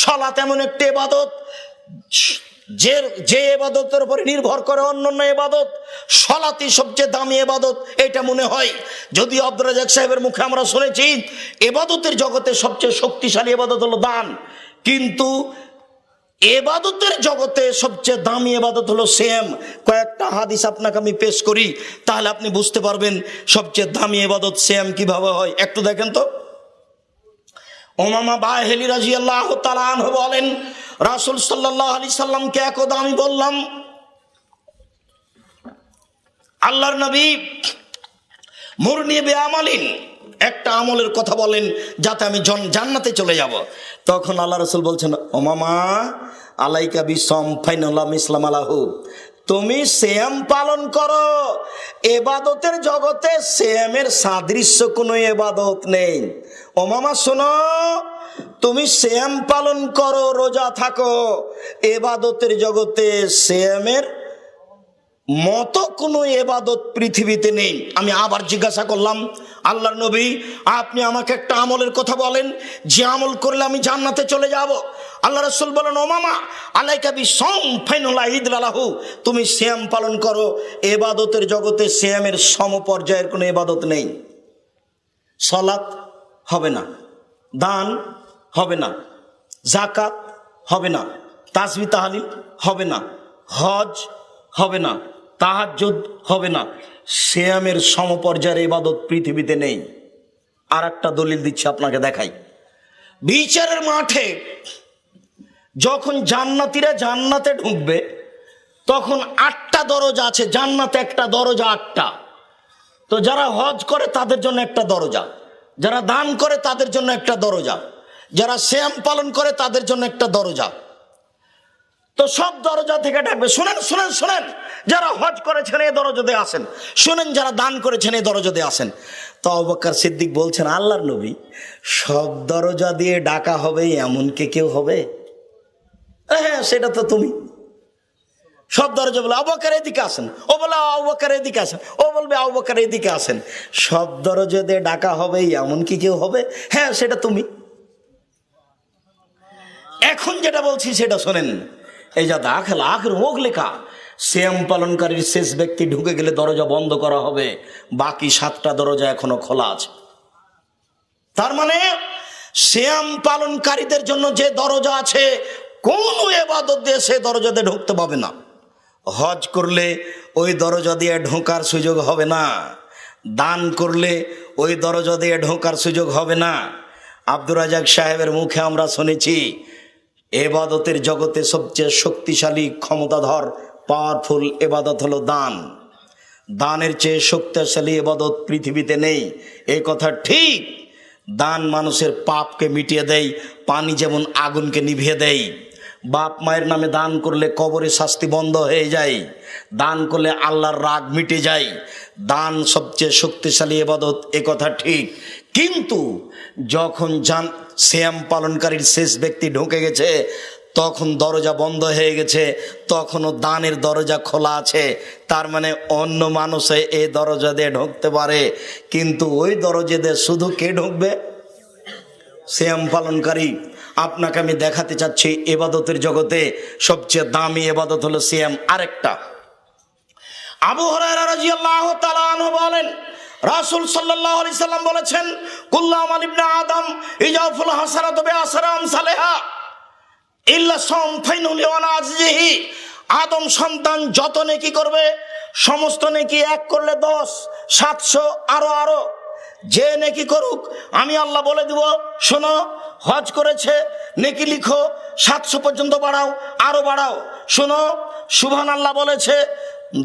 সলাৎ এমন একটি এবাদত যে এবাদতের উপরে নির্ভর করে অন্যান্য এবাদত, সলাতই সবচেয়ে দামি এবাদত এটা মনে হয়। যদিও আব্দুর রাজ্জাক সাহেবের মুখে আমরা শুনেছি এবাদতের জগতে সবচেয়ে শক্তিশালী এবাদত হলো দান, কিন্তু এবাদতের জগতে সবচেয়ে দামি এবাদত হলো সিয়াম। কয়েকটা হাদিস আপনাকে আমি পেশ করি, তাহলে আপনি বুঝতে পারবেন সবচেয়ে দামি এবাদত সিয়াম কিভাবে হয়। একটু দেখেন তো। উমামা বাহিলি রাদিয়াল্লাহু তাআলা আনহু বলেন, রাসূল সাল্লাল্লাহু আলাইহি সাল্লামকে একদা আমি বললাম, আল্লাহর নবী মুরনি বিআমালিন, একটা আমলের কথা বলেন যাতে আমি জান্নাতে চলে যাব। তখন আল্লাহ রাসূল বলছেন, উমামা আলাইকা বিসম ফাইনাল্লাহ ইসলাম আলাহু, তুমি সিয়াম পালন করো। এবাদতের জগতে সিয়ামের সাদৃশ্য কোনো এবাদত নেই। উমামা শোনো, তুমি সিয়াম পালন করো, রোজা থাকো, এবাদতের জগতে সিয়ামের মতো কোনো এবাদত পৃথিবীতে নেই। আমি আবার জিজ্ঞাসা করলাম, আল্লাহর নবী আপনি আমাকে একটা আমলের কথা বলেন যে আমল করলে আমি জান্নাতে চলে যাব। আল্লাহ রাসূল বলেন, উমামা আলাইকা বিসম ফাইনাল্লাহ ইদলাহু, তুমি সিয়াম পালন করো। এবাদতের জগতে সিয়ামের সমপর্যায়ের কোনো এবাদত নেই। সালাত হবে না, দান হবে না, যাকাত হবে না, তাসবিহ তাহলিল হবে না, হজ হবে না, তাহাজ্জুদ হবে না। সিয়ামের সমপর্যায়ের ইবাদত পৃথিবীতে নেই। আর একটা দলিল দিচ্ছি আপনাকে, দেখাই। বিচারের মাঠে যখন জান্নাতীরা জান্নাতে ঢুকবে তখন 8টা দরজা আছে, জান্নাতে একটা দরজা 8টা। তো যারা হজ করে তাদের জন্য একটা দরজা, যারা দান করে তাদের জন্য একটা দরজা, যারা সিয়াম পালন করে তাদের জন্য একটা দরজা। তো সব দরজা থেকে ডাকবে, শুনেন শুনেন শুনেন, যারা হজ করেছেন এই দরজা দিয়ে আসেন, শুনেন যারা দান করেছেন এই দরজা দিয়ে আসেন। তো আবু বকর সিদ্দিক বলছেন, আল্লাহর নবী সব দরজা দিয়ে ডাকা হবে এমন কে কেউ হবে? হ্যাঁ সেটা তো তুমি। সব দরজা বলে আবু বকর এদিকে আসেন, ও বলে আবু বকর এদিকে আসেন, ও বলবে আবু বকর এদিকে আসেন। সব দরজা দিয়ে ডাকা হবে এমন কি কেউ হবে? হ্যাঁ সেটা তুমি। এখন যেটা বলছি সেটা শোনেন। এই যা দাখিল আখির মুখ লেখা, সিয়াম পালনকারীর শেষ ব্যক্তি ঢুকে গেলে দরজা বন্ধ করা হবে, বাকি 7টা দরজা এখনো খোলা আছে। তার মানে সিয়াম পালনকারীদের জন্য যে দরজা আছে, কোন ইবাদত দিয়ে সে দরজা দিয়ে ঢুকতে পাবে না। হজ করলে ওই দরজা দিয়ে ঢোকার সুযোগ হবে না, দান করলে ওই দরজা দিয়ে ঢোকার সুযোগ হবে না। আব্দুর রাজ্জাক সাহেবের মুখে আমরা শুনেছি এবাদতের জগতে সবচেয়ে শক্তিশালী ক্ষমতাধর পাওয়ারফুল এবাদত হলো দান। দানের চেয়ে শক্তিশালী এবাদত পৃথিবীতে নেই, এই কথা ঠিক। দান মানুষের পাপকে মিটিয়ে দেয়, পানি যেমন আগুনকে নিভিয়ে দেয়। বাপ মায়ের নামে দান করলে কবরে শাস্তি বন্ধ হয়ে যায়, দান করলে আল্লাহর রাগ মিটে যায়। দান সবচেয়ে শক্তিশালী ইবাদত, এ কথা ঠিক। কিন্তু যখন সিয়াম পালনকারীর শেষ ব্যক্তি ঢুকে গেছে, তখন দরজা বন্ধ হয়ে গেছে, তখনও দানের দরজা খোলা আছে। তার মানে অন্য মানুষে এই দরজা দিয়ে ঢুকতে পারে, কিন্তু ওই দরজা দিয়ে শুধু কে ঢুকবে? সিয়াম পালনকারী। আপনাকে আমি দেখাতে চাচ্ছি ইবাদতের জগতে সবচেয়ে দামি ইবাদত হলো সিয়াম। আরেকটা, আবু হুরায়রা রাদিয়াল্লাহু তাআলা আনহু বলেন, রাসূল সাল্লাল্লাহু আলাইহি সাল্লাম বলেছেন, কুল্লু আমাল ইবনে আদম ইজাফুল হাসানাতু বিআশরি আমসালিহা ইল্লা সাম ফাইনুল ওয়ানাজিহি। আদম সন্তান যত নেকি করবে সমস্ত নেকি এক করলে 10, 700, আরো যে নেকি করুক আমি আল্লাহ বলে দিব, শোনো হজ করেছে নেকি লিখো 700 পর্যন্ত বাড়াও, আরো বাড়াও। শোনো সুবহানাল্লাহ বলেছে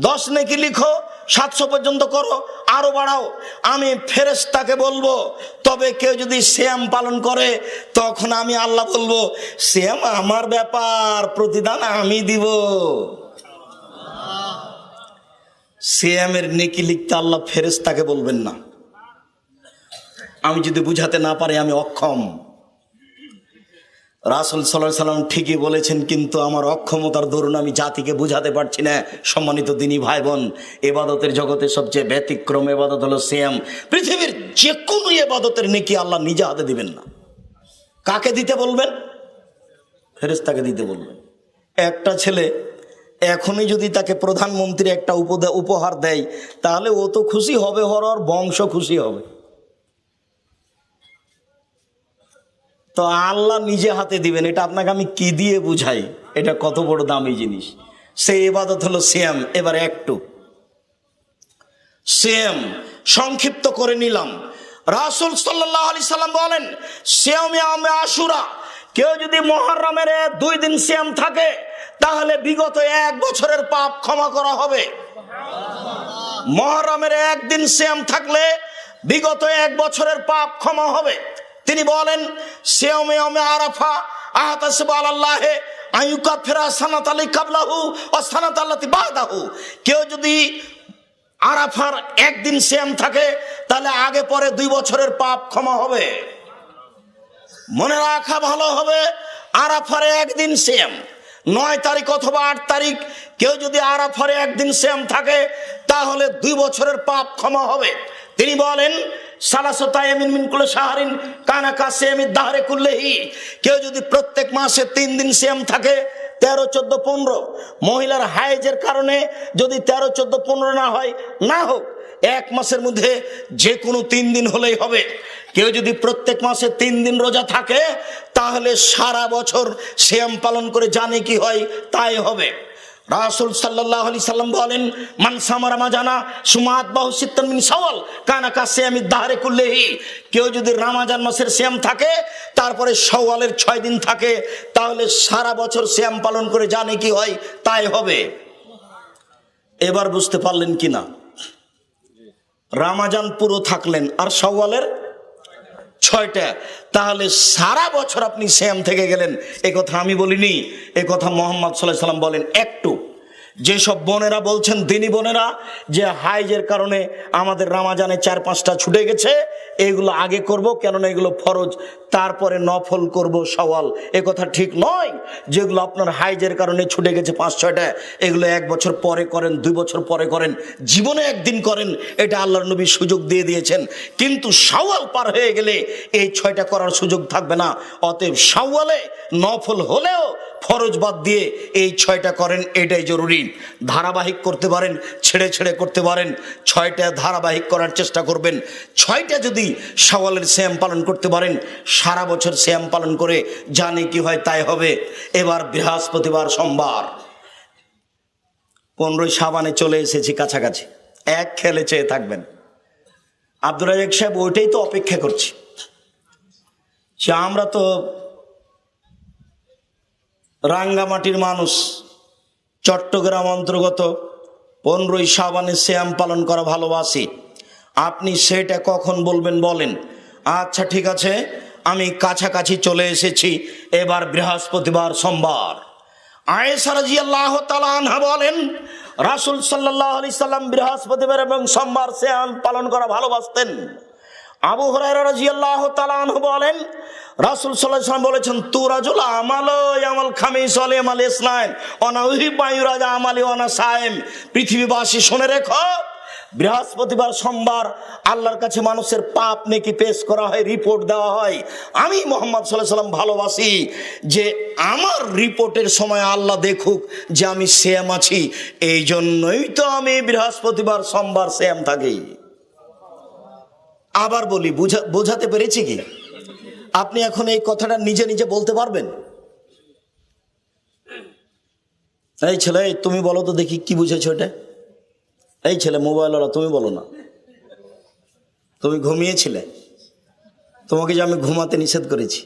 10 নেকি লিখো 700 পর্যন্ত করো, আরো বাড়াও। আমি ফেরেশতাকে বলবো, তবে কেউ যদি সিয়াম পালন করে তখন আমি আল্লাহ বলবো, সিয়াম আমার ব্যাপার, প্রতিদান আমি দিব। সিয়ামের নেকি লিখতে আল্লাহ ফেরেশতাকে বলবেন না। আমি যদি বুঝাতে না পারি আমি অক্ষম। রাসূল সাল্লাল্লাহু আলাইহি সাল্লাম ঠিকই বলেছেন, কিন্তু আমার অক্ষমতার দরুন আমি জাতিকে বুঝাতে পারছি না। সম্মানিত দিনী ভাই বোন, ইবাদতের জগতে সবচেয়ে ব্যতিক্রম ইবাদত হলো সিয়াম। পৃথিবীর যে কোনো ইবাদতের নেকি আল্লাহ নিজে হাতে দিবেন না। কাকে দিতে বলবেন? ফেরেশতাকে দিতে বলবেন। একটা ছেলে এখনই যদি তাকে প্রধানমন্ত্রী একটা উপহার দেয়, তাহলে ও তো খুশি হবে, ওর বংশ খুশি হবে। তো আল্লাহ নিজে হাতে দিবেন, এটা আপনাকে আমি কি দিয়ে বুঝাই? এটা কত বড় দামি জিনিস। সেই ইবাদত হলো সিয়াম। এবার একটু সিয়াম সংক্ষিপ্ত করে নিলাম। রাসূল সাল্লাল্লাহু আলাইহি সাল্লাম বলেন, সিয়ামে আশুরা, কেউ যদি মুহররমের 2 দিন সিয়াম থাকে তাহলে বিগত 1 বছরের পাপ ক্ষমা করা হবে। মুহররমের 1 দিন সিয়াম থাকলে বিগত 1 বছরের পাপ ক্ষমা হবে। তিনি বলেন, সিয়ামে আরাফা আহতাসিবু আলাল্লাহি আইয়ুকাফিরা সানাতাল্লাতি কাবলাহু ওয়া সানাতাল্লাতি বাদাহু। কেউ যদি আরাফার 1 দিন সিয়াম থাকে তাহলে আগে পরে 2 বছরের পাপ ক্ষমা হবে। মনে রাখা ভালো হবে, আরাফার 1 দিন সিয়াম 9 তারিখ অথবা 8 তারিখ কেউ যদি আরাফার 1 দিন সিয়াম থাকে তাহলে 2 বছরের পাপ ক্ষমা হবে। তিনি বলেন, সালাসাতু আইয়ামিন মিন কুল্লি শাহরিন কানা কাসিয়ামিদ দাহরি কুল্লিহি। কেউ যদি প্রত্যেক মাসে 3 দিন সিয়াম থাকে, 13, 14, 15, মহিলার হায়েজের কারণে যদি 13, 14, 15 না হয়, না হোক 1 মাসের মধ্যে যে কোনো 3 দিন হলেই হবে। কেউ যদি প্রত্যেক মাসে 3 দিন রোজা থাকে তাহলে সারা বছর সিয়াম পালন করে জানে কি হয় তাই হবে। রাসূল সাল্লাল্লাহু আলাইহি সাল্লাম বলেন, মান সামা রমাজানা সুম্মা আতবাহু সিত্তান মিন শাওয়াল কানা কাসিয়ামিদ দাহরি কুল্লিহি। কেউ যদি রমজান মাসের সিয়াম থাকে তারপরে শাওয়ালের 6 দিন থাকে তাহলে সারা বছর সিয়াম পালন করে জানে কি হয় তাই হবে। এবার বুঝতে পারলেন কিনা? রমজান পুরো থাকলেন আর শাওয়ালের 6টা, তাহলে সারা বছর আপনি সিয়াম থেকে গেলেন। এই কথা আমি বলিনি, এই কথা মুহাম্মদ সাল্লাল্লাহু আলাইহি সাল্লাম বলেন। একটু যেসব বোনেরা বলছেন, দিনী বোনেরা, যে হাইজের কারণে আমাদের রমজানে 4-5টা ছুটে গেছে, এগুলো আগে করব, কেননা এগুলো ফরজ, তারপরে নফল করব শাওয়াল, এ কথা ঠিক নয়। যেগুলো আপনার হাইজের কারণে ছুটে গেছে 5-6টা, এগুলো 1 বছর পরে করেন, 2 বছর পরে করেন, জীবনে 1 দিন করেন, এটা আল্লাহর নবী সুযোগ দিয়ে দিয়েছেন। কিন্তু শাওয়াল পার হয়ে গেলে এই 6টা করার সুযোগ থাকবে না। অতএব শাওয়ালে নফল হলেও ফরজ বাদ দিয়ে এই 6টা করেন, এটাই জরুরি। ধারাবাহিক করতে পারেন, ছেড়ে ছেড়ে করতে পারেন, 6টা ধারাবাহিক করার চেষ্টা করবেন। 6টা যদি শাওয়ালের সিয়াম পালন করতে পারেন, সারা বছর সিয়াম পালন করে জানে কি হয় তাই হবে। এবার বৃহস্পতিবার, সোমবার, 15 শাবানে চলে এসেছি কাছাকাছি, এক খেলে চেয়ে থাকবেন। আব্দুর রাজ্জাক সাহেব ওইটাই তো অপেক্ষা করছি যে আমরা তো রাঙ্গামাটির মানুষ, চট্টগ্রাম অন্তর্গত, 15 শাবানে সিয়াম পালন করা ভালোবাসি। আপনি সেটা কখন বলবেন বলেন। আচ্ছা ঠিক আছে, আমি কাছাকাছি চলে এসেছি। এবার বৃহস্পতিবার, সোমবার। আয়েশা রাদিয়াল্লাহু তাআলা আনহা বলেন, রাসূল সাল্লাল্লাহু আলাইহি সাল্লাম বৃহস্পতিবার এবং সোমবার সিয়াম পালন করা ভালোবাসতেন। আবু হুরায়রা রাদিয়াল্লাহু তাআলা আনহু বলেন, রাসূল সাল্লাল্লাহু আলাইহি ওয়াসাল্লাম বলেছেন, তুরাজুল আমালু ইয়ামাল খামিস ওয়াল ইয়ামাল ইসনাইন ওয়া নাউহিবা ইউরাজা আমালি ওয়া না সাইম। পৃথিবীবাসী শুনে রেখো, বৃহস্পতিবার, সোমবার আল্লাহর কাছে মানুষের পাপ নেকি পেশ করা হয়, রিপোর্ট দেওয়া হয়। আমি মুহাম্মদ সাল্লাল্লাহু আলাইহি ওয়াসাল্লাম ভালোবাসি যে আমার রিপোর্টের সময় আল্লাহ দেখুক যে আমি সিয়াম আছি। এই জন্যই তো আমি বৃহস্পতিবার, সোমবার সিয়াম থাকি। আবার বলি, বোঝাতে পেরেছি কি? আপনি এখন এই কথাটা নিজে নিজে বলতে পারবেন? এই ছেলে, তুমি বলো তো দেখি কি বুঝেছো এটা। এই ছেলে মোবাইলওয়ালা, তুমি বলো না, তুমি ঘুমিয়েছিলে, তোমাকে যে আমি ঘুমাতে নিষেধ করেছি।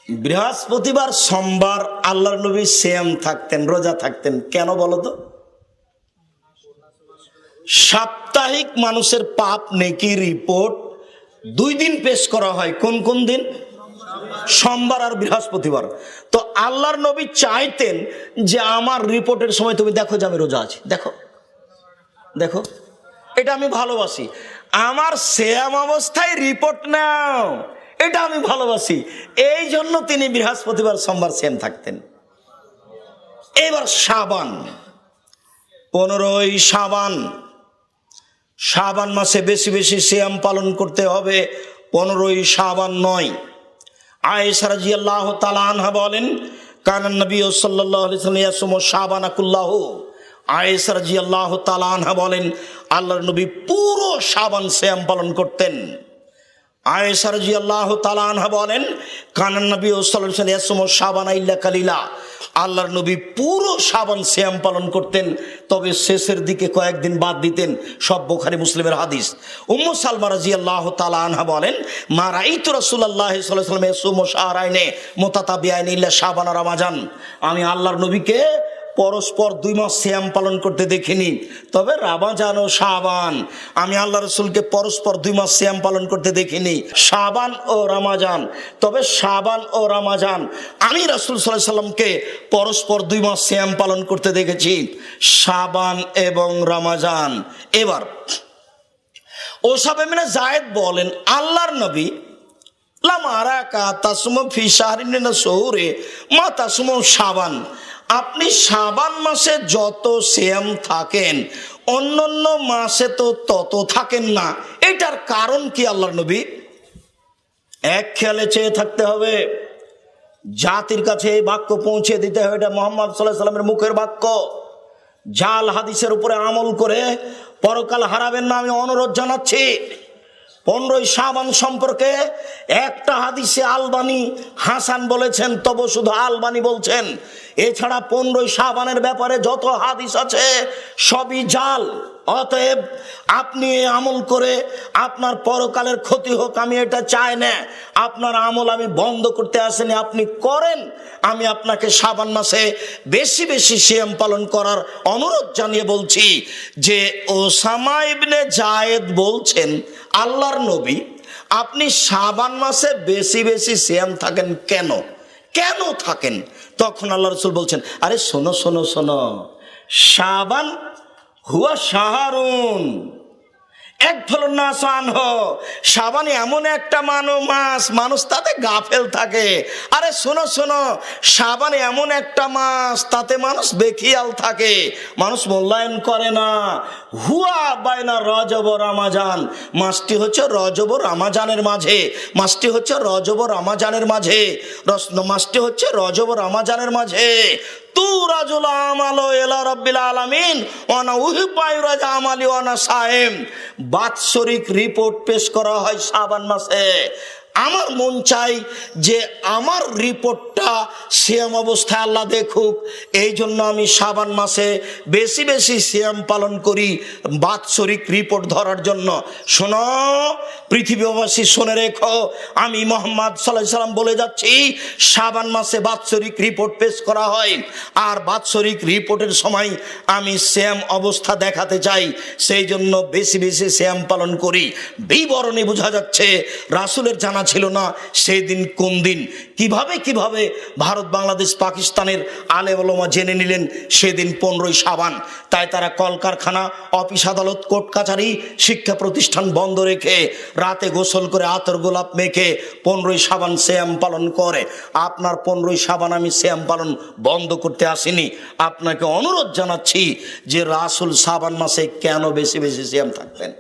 বৃহস্পতিবার, সোমবার আল্লাহর নবী সিয়াম থাকতেন, রোজা থাকতেন। কেন বলো তো? সাপ্তাহিক মানুষের পাপ নেকি রিপোর্ট 2 দিন পেশ করা হয়। কোন কোন দিন? সোমবার আর বৃহস্পতিবার। তো আল্লাহর নবী চাইতেন যে আমার রিপোর্টের সময় তুমি দেখো যে আমি রোজা আছি, দেখো দেখো, এটা আমি ভালোবাসি। আমার সিয়াম অবস্থায় রিপোর্ট নাও, এটা আমি ভালোবাসি। এই জন্য তিনি বৃহস্পতিবার সোমবার সিয়াম থাকতেন। এবার শাবান, 15ই শাবান, শাবান মাসে বেশি বেশি সিয়াম পালন করতে হবে, 15ই শাবান নয়। আয়েশা রাদিয়াল্লাহু তাআলা আনহা বলেন, কানান নবী সাল্লাল্লাহু আলাইহি ওয়াসাল্লাম ইয়াসুমু শাবানা কুল্লাহু। আয়েশা রাদিয়াল্লাহু তাআলা আনহা বলেন, আল্লাহর নবী পুরো শাবান সিয়াম পালন করতেন। আয়েশা রাদিয়াল্লাহু তাআলা আনহা বলেন, কানান নবী সাল্লাল্লাহু আলাইহি ওয়াসাল্লাম ইয়াসুমু শাবানা ইল্লা কালিলা। আল্লাহর নবী পুরো শাবান সিয়াম পালন করতেন, তবে শেষের দিকে কয়েকদিন বাদ দিতেন। সব বুখারী মুসলিমের হাদিস। উম্মু সালমা রাদিয়াল্লাহু তাআলা আনহা বলেন, মা রাআইতু রাসূলুল্লাহ সাল্লাল্লাহু আলাইহি ওয়াসাল্লাম ইয়াসুমু শাহরাইনে মুতাতাবিআইনি ইল্লা শাবান ওয়া রমাজান। আমি আল্লাহর নবীকে পরস্পর 2 মাস সিয়াম পালন করতে দেখিনি, তবে রমাজান ও শাবান। আমি আল্লাহ রাসূলকে পরস্পর 2 মাস সিয়াম পালন করতে দেখিনি, শাবান ও রমাজান। তবে শাবান ও রমাজান আমি রাসূল সাল্লাল্লাহু আলাইহি ওয়াসাল্লামকে পরস্পর 2 মাস সিয়াম পালন করতে দেখেছি, শাবান এবং রমাজান। এবার ওসামা ইবনে যায়েদ বলেন, আল্লাহর নবী লাম আরাকা তাসমু ফি শাহরিন মিনাশ শুহুরি মা তাসমু শাবান। আপনি শাবান মাসে যত সিয়াম থাকেন অন্যান্য মাসে তো তত থাকেন না, এটার কারণ কি আল্লাহর নবী? এক খেয়ালে চেয়ে থাকতে হবে, জাতির কাছে এই বাক্য পৌঁছে দিতে হবে। এটা মুহাম্মদ সাল্লাল্লাহু আলাইহি ওয়াসাল্লামের মুখের বাক্য। জাল হাদিসের উপরে আমল করে পরকাল হারাবেন না, আমি অনুরোধ জানাচ্ছি। 15ই শাবান সম্পর্কে একটা হাদিসে আলবানী হাসান বলেছেন, তবে শুধু আলবানী বলছেন। এছাড়া 15ই শাবানের ব্যাপারে যত হাদিস আছে সবই জাল। অতএব আপনি আমল করে আপনার পরকালের ক্ষতি হোক, আমি এটা চাই না। আপনার আমল আমি বন্ধ করতে আসেনি, আপনি করেন। আমি আপনাকে শাবান মাসে বেশি বেশি সিয়াম পালন করার অনুরোধ জানিয়ে বলছি যে ওসামা ইবনে যায়েদ বলছেন, আল্লাহর নবী আপনি শাবান মাসে বেশি বেশি সিয়াম থাকেন কেন, কেন থাকেন? তখন আল্লাহ রাসূল বলছেন, আরে শোনো শোনো শোনো, শাবান হুয়া শাহরুন এক ফলন না সানহ। শাবান এমন একটা মাস, মানুষ তাতে গাফেল থাকে। আরে শোনো শোনো, শাবান এমন একটা মাস, তাতে মানুষ বেখিয়াল থাকে, মানুষ মূল্যায়ন করে না। হুয়া বাইনা রজব ও রমাজান, মাসটি হচ্ছে রজব ও রমাজানের মাঝে, মাসটি হচ্ছে রজব ও রমাজানের মাঝে, মাসটি হচ্ছে রজব ও রমাজানের মাঝে। তু রাজুল আমালো ইলা রাব্বিল আলামিন ওয়া না উহিব্বু রাজা আমালি ওয়া না সায়েম। বাৎসরিক রিপোর্ট পেশ করা হয় শাবান মাসে। আমার মন চাই যে আমার রিপোর্টটা সিয়াম অবস্থায় আল্লাহ দেখুক, এই জন্য আমি শাবান মাসে বেশি বেশি সিয়াম পালন করি বাৎসরিক রিপোর্ট ধরার জন্য। শোনো পৃথিবীবাসী, শুনে রেখো, আমি মুহাম্মদ সাল্লাল্লাহু আলাইহি সাল্লাম বলে যাচ্ছি, শাবান মাসে বাৎসরিক রিপোর্ট পেশ করা হয়। আর বাৎসরিক রিপোর্টের সময় আমি সিয়াম অবস্থা দেখাতে চাই, সেই জন্য বেশি বেশি সিয়াম পালন করি। বিবরণে বোঝা যাচ্ছে রাসূলের জানা ছিল না সেই দিন কোন দিন। কিভাবে কিভাবে ভারত, বাংলাদেশ, পাকিস্তানের আলেম ওলামা জেনে নিলেন সেদিন 15ই শাবান। তাই তারা কলকারখানা, অফিস আদালত, কোর্ট কাছারি, শিক্ষা প্রতিষ্ঠান বন্ধ রেখে রাতে গোসল করে আতর গোলাপ মেখে 15ই শাবান সিয়াম পালন করে। আপনার 15ই শাবান আমি সিয়াম পালন বন্ধ করতে আসিনি। আপনাকে অনুরোধ জানাচ্ছি যে রাসূল শাবান মাসে কেন বেশি বেশি সিয়াম থাকতেন?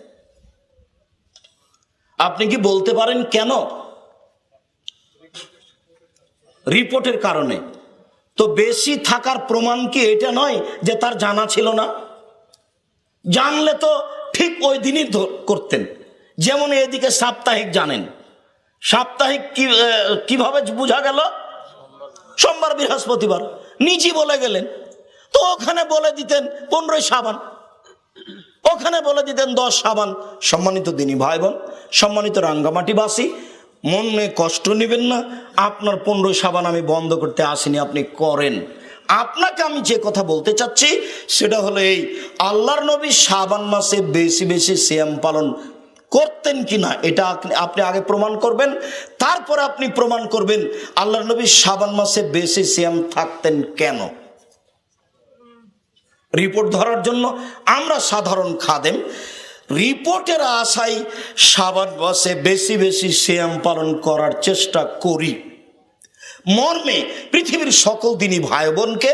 আপনি কি বলতে পারেন কেন? রিপোর্টের কারণে। তো বেশি থাকার প্রমাণ কি এটা নয় যে তার জানা ছিল না? জানলে তো ঠিক ওই দিনই করতেন। যেমন এদিকে সাপ্তাহিক জানেন, সাপ্তাহিক কিভাবে বোঝা গেল? সোমবার বৃহস্পতিবার নিজেই বলে গেলেন। তো ওখানে বলে দিতেন 15ই শাবান, ওখানে বলে দিতেন 10 শাবান। সম্মানিত দিনী ভাই বোন, সম্মানিত রাঙ্গামাটিবাসী, মনে কষ্ট নেবেন না। আপনার 15ই শাবান আমি বন্ধ করতে আসিনি, আপনি করেন। আপনাকে আমি যে কথা বলতে চাচ্ছি সেটা হলো এই, আল্লাহর নবী শাবান মাসে বেশি বেশি সিয়াম পালন করতেন কিনা এটা আপনি আগে প্রমাণ করবেন, তারপরে আপনি প্রমাণ করবেন আল্লাহর নবী শাবান মাসে বেশি সিয়াম থাকতেন কেন। রিপোর্ট ধরার জন্য আমরা সাধারণ খাদেম রিপোর্টের আশায় শাবান মাসে বেশি বেশি সিয়াম পালন করার চেষ্টা করি। মর্মে পৃথিবীর সকল দিনই ভাই বোনকে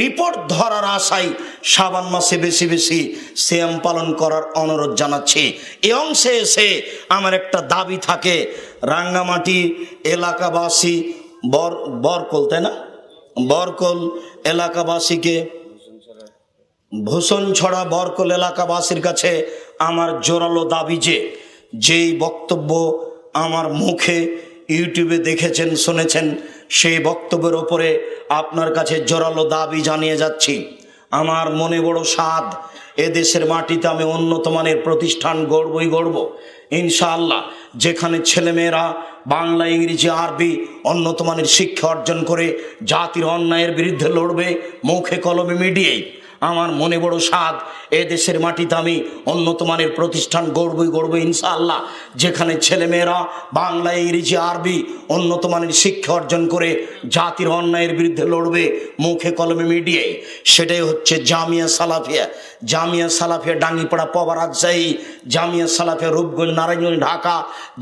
রিপোর্ট ধরার আশায় শাবান মাসে বেশি বেশি সিয়াম পালন করার অনুরোধ জানাচ্ছি। এ অংশে এসে আমার একটা দাবি থাকে, রাঙ্গামাটি এলাকাবাসী বরকল, তাই না, বরকল এলাকাবাসীকে, ভূষণ ছড়া বরকল এলাকাবাসীর কাছে আমার জোরালো দাবি যে, যেই বক্তব্য আমার মুখে ইউটিউবে দেখেছেন শুনেছেন, সেই বক্তব্যের ওপরে আপনার কাছে জোরালো দাবি জানিয়ে যাচ্ছি। আমার মনে বড় সাধ, এদেশের মাটিতে আমি উন্নত মানের প্রতিষ্ঠান গড়বই গড়ব ইনশাআল্লাহ, যেখানে ছেলেমেয়েরা বাংলা ইংরেজি আরবি উন্নত মানের শিক্ষা অর্জন করে জাতির অন্যায়ের বিরুদ্ধে লড়বে মুখে কলমে মিডিয়ায়। আমার মনে বড় সাধ, এ দেশের মাটিতে আমি উন্নত মানের প্রতিষ্ঠান গড়বই গড়ব ইনশাআল্লাহ, যেখানে ছেলেমেয়েরা বাংলা ইংরেজি আরবি উন্নত মানের শিক্ষা অর্জন করে জাতির অন্যায়ের বিরুদ্ধে লড়বে মুখে কলমে মিডিয়ায়। সেটাই হচ্ছে জামিয়া সালাফিয়া। জামিয়া সালাফিয়া ডাঙ্গিপাড়া পবা রাজশাহী, জামিয়া সালাফিয়া রূপগঞ্জ নারায়ণগঞ্জ ঢাকা,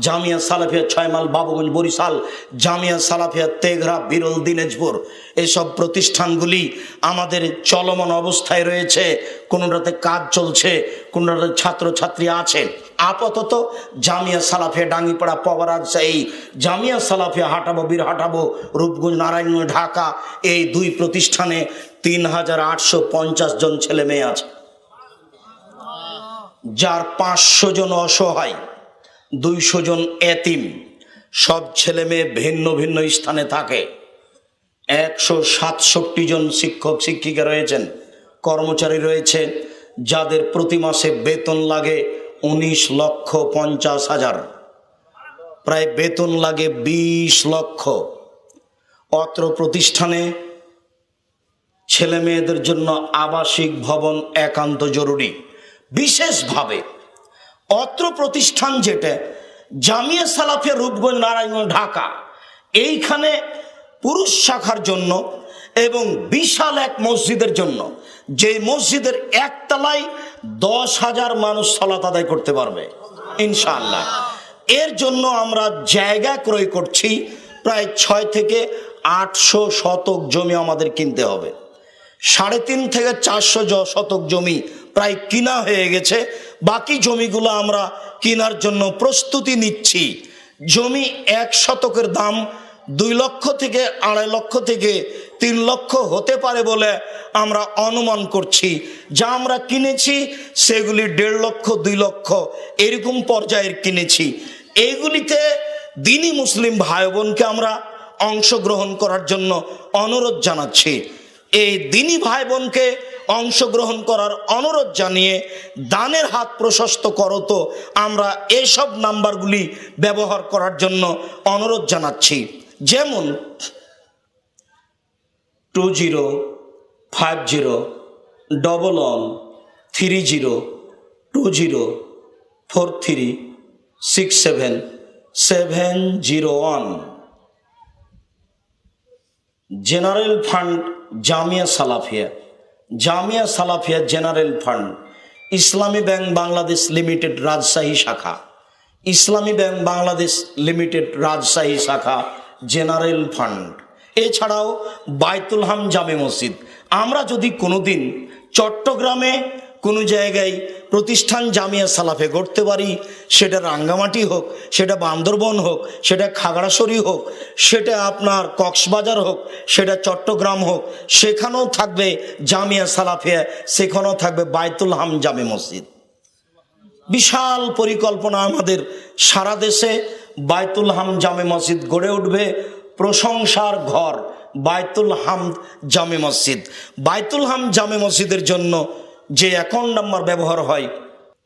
জামিয়া সালাফিয়া 6 মাইল বাবুগঞ্জ বরিশাল, জামিয়া সালাফিয়া তেঘরা বিরল দিনাজপুর। এসব প্রতিষ্ঠানগুলি আমাদের চলমান অবস্থায় রয়েছে, কোনোটাতে কাজ চলছে, কোনোটাতে ছাত্রছাত্রী আছে। আপাতত জামিয়া সালাফিয়া ডাঙ্গিপাড়া পবা রাজশাহী, জামিয়া সালাফিয়া হাটাবো বীর হাটাবো রূপগঞ্জ নারায়ণগঞ্জ ঢাকা, এই 2 প্রতিষ্ঠানে 3850 জন ছেলে মেয়ে আছে, যার 500 জন অসহায়, 200 জন এতিম। সব ছেলে মেয়ে ভিন্ন ভিন্ন স্থানে থাকে। 167 জন শিক্ষক শিক্ষিকা রয়েছেন, কর্মচারী রয়েছে, যাদের প্রতি মাসে বেতন লাগে 19,50,000, প্রায় বেতন লাগে 20 লক্ষ। অত্র প্রতিষ্ঠানে ছেলে মেয়েদের জন্য আবাসিক ভবন একান্ত জরুরি। বিশেষভাবে অত্র প্রতিষ্ঠান যেটা জামিয়া সালাফিয়া রূপগঞ্জ নারায়ণগঞ্জ ঢাকা, এইখানে পুরুষ শাখার জন্য এবং বিশাল এক মসজিদের জন্য, যে মসজিদের একতলায় 10,000 মানুষ সালাত আদায় করতে পারবে ইনশাআল্লাহ। এর জন্য আমরা জায়গা ক্রয় করছি, প্রায় 6 থেকে 800 শতক জমি আমাদের কিনতে হবে। 3.5 থেকে 400 শতক জমি প্রায় কিনা হয়ে গেছে, বাকি জমিগুলো আমরা কেনার জন্য প্রস্তুতি নিচ্ছি। জমি 1 শতকের দাম 2 লক্ষ থেকে 2.5 লক্ষ থেকে 3 লক্ষ হতে পারে বলে আমরা অনুমান করছি। যা আমরা কিনেছি সেগুলি 1.5 লক্ষ 2 লক্ষ এরকম পর্যায়ের কিনেছি। এইগুলিতে দিনী মুসলিম ভাই বোনকে আমরা অংশগ্রহণ করার জন্য অনুরোধ জানাচ্ছি। এই দিনী ভাই বোনকে অংশগ্রহণ করার অনুরোধ জানিয়ে দানের হাত প্রশস্ত করো, তো আমরা এইসব নাম্বারগুলি ব্যবহার করার জন্য অনুরোধ জানাচ্ছি। যেমন 2050113020436771 general fund Jamia Salafia, Jamia Salafia general fund, ইসলামী ব্যাংক বাংলাদেশ লিমিটেড রাজশাহী শাখা, ইসলামী ব্যাংক বাংলাদেশ লিমিটেড রাজশাহী শাখা জেনারেল ফান্ড। এছাড়াও বাইতুল হাম জামে মসজিদ। আমরা যদি কোনোদিন চট্টগ্রামে কোনো জায়গায় প্রতিষ্ঠান জামিয়া সালাফে গড়তে পারি, সেটা রাঙ্গামাটি হোক, সেটা বান্দরবন হোক, সেটা খাগড়াছড়ি হোক, সেটা আপনার কক্সবাজার হোক, সেটা চট্টগ্রাম হোক, সেখানেও থাকবে জামিয়া সালাফিয়া, সেখানেও থাকবে বাইতুল হাম জামে মসজিদ। বিশাল পরিকল্পনা আমাদের, সারা দেশে বাইতুল হাম জামে মসজিদ গড়ে উঠবে, প্রশংসার ঘর বাইতুল হাম জামে মসজিদ। বাইতুল হাম জামে মসজিদের জন্য যে অ্যাকাউন্ট নাম্বার ব্যবহার হয়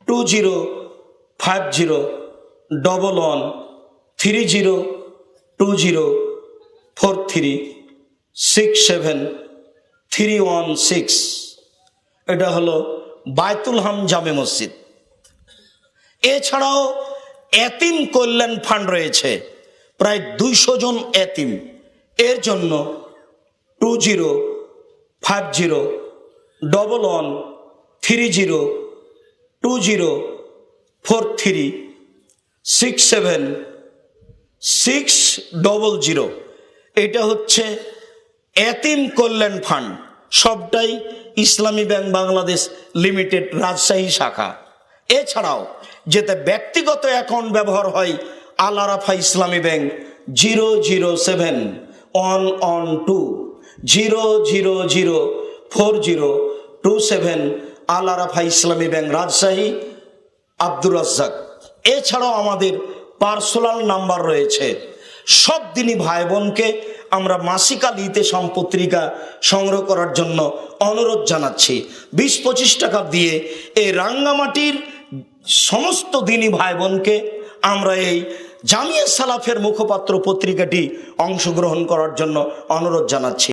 2050113020436731 এটা হলো বাইতুল হাম জামে মসজিদ। এছাড়াও এতিম কল্যাণ ফান্ড রয়েছে, প্রায় 200 জন এতিম। এর জন্য 20513043676600, এটা হচ্ছে এতিম কল্যাণ ফান্ড। সবটাই ইসলামী ব্যাংক বাংলাদেশ লিমিটেড রাজশাহী শাখা। এছাড়াও যেতে ব্যক্তিগত অ্যাকাউন্ট ব্যবহার হয় আল আরাফা ইসলামী ব্যাংক 0071120004027 আল আরাফা ইসলামী ব্যাংক রাজশাহী আব্দুর রাজ্জাক। এছাড়াও আমাদের পার্সোনাল নাম্বার রয়েছে। সব দিনই ভাই বোনকে আমরা মাসিকাল ইতেসাম পত্রিকা সংগ্রহ করার জন্য অনুরোধ জানাচ্ছি। 20-25 টাকা দিয়ে এই রাঙ্গামাটির সমস্ত দিনই ভাই বোনকে আমরা এই জামিয়া সালাফের মুখপাত্র পত্রিকাটি অংশগ্রহণ করার জন্য অনুরোধ জানাচ্ছি।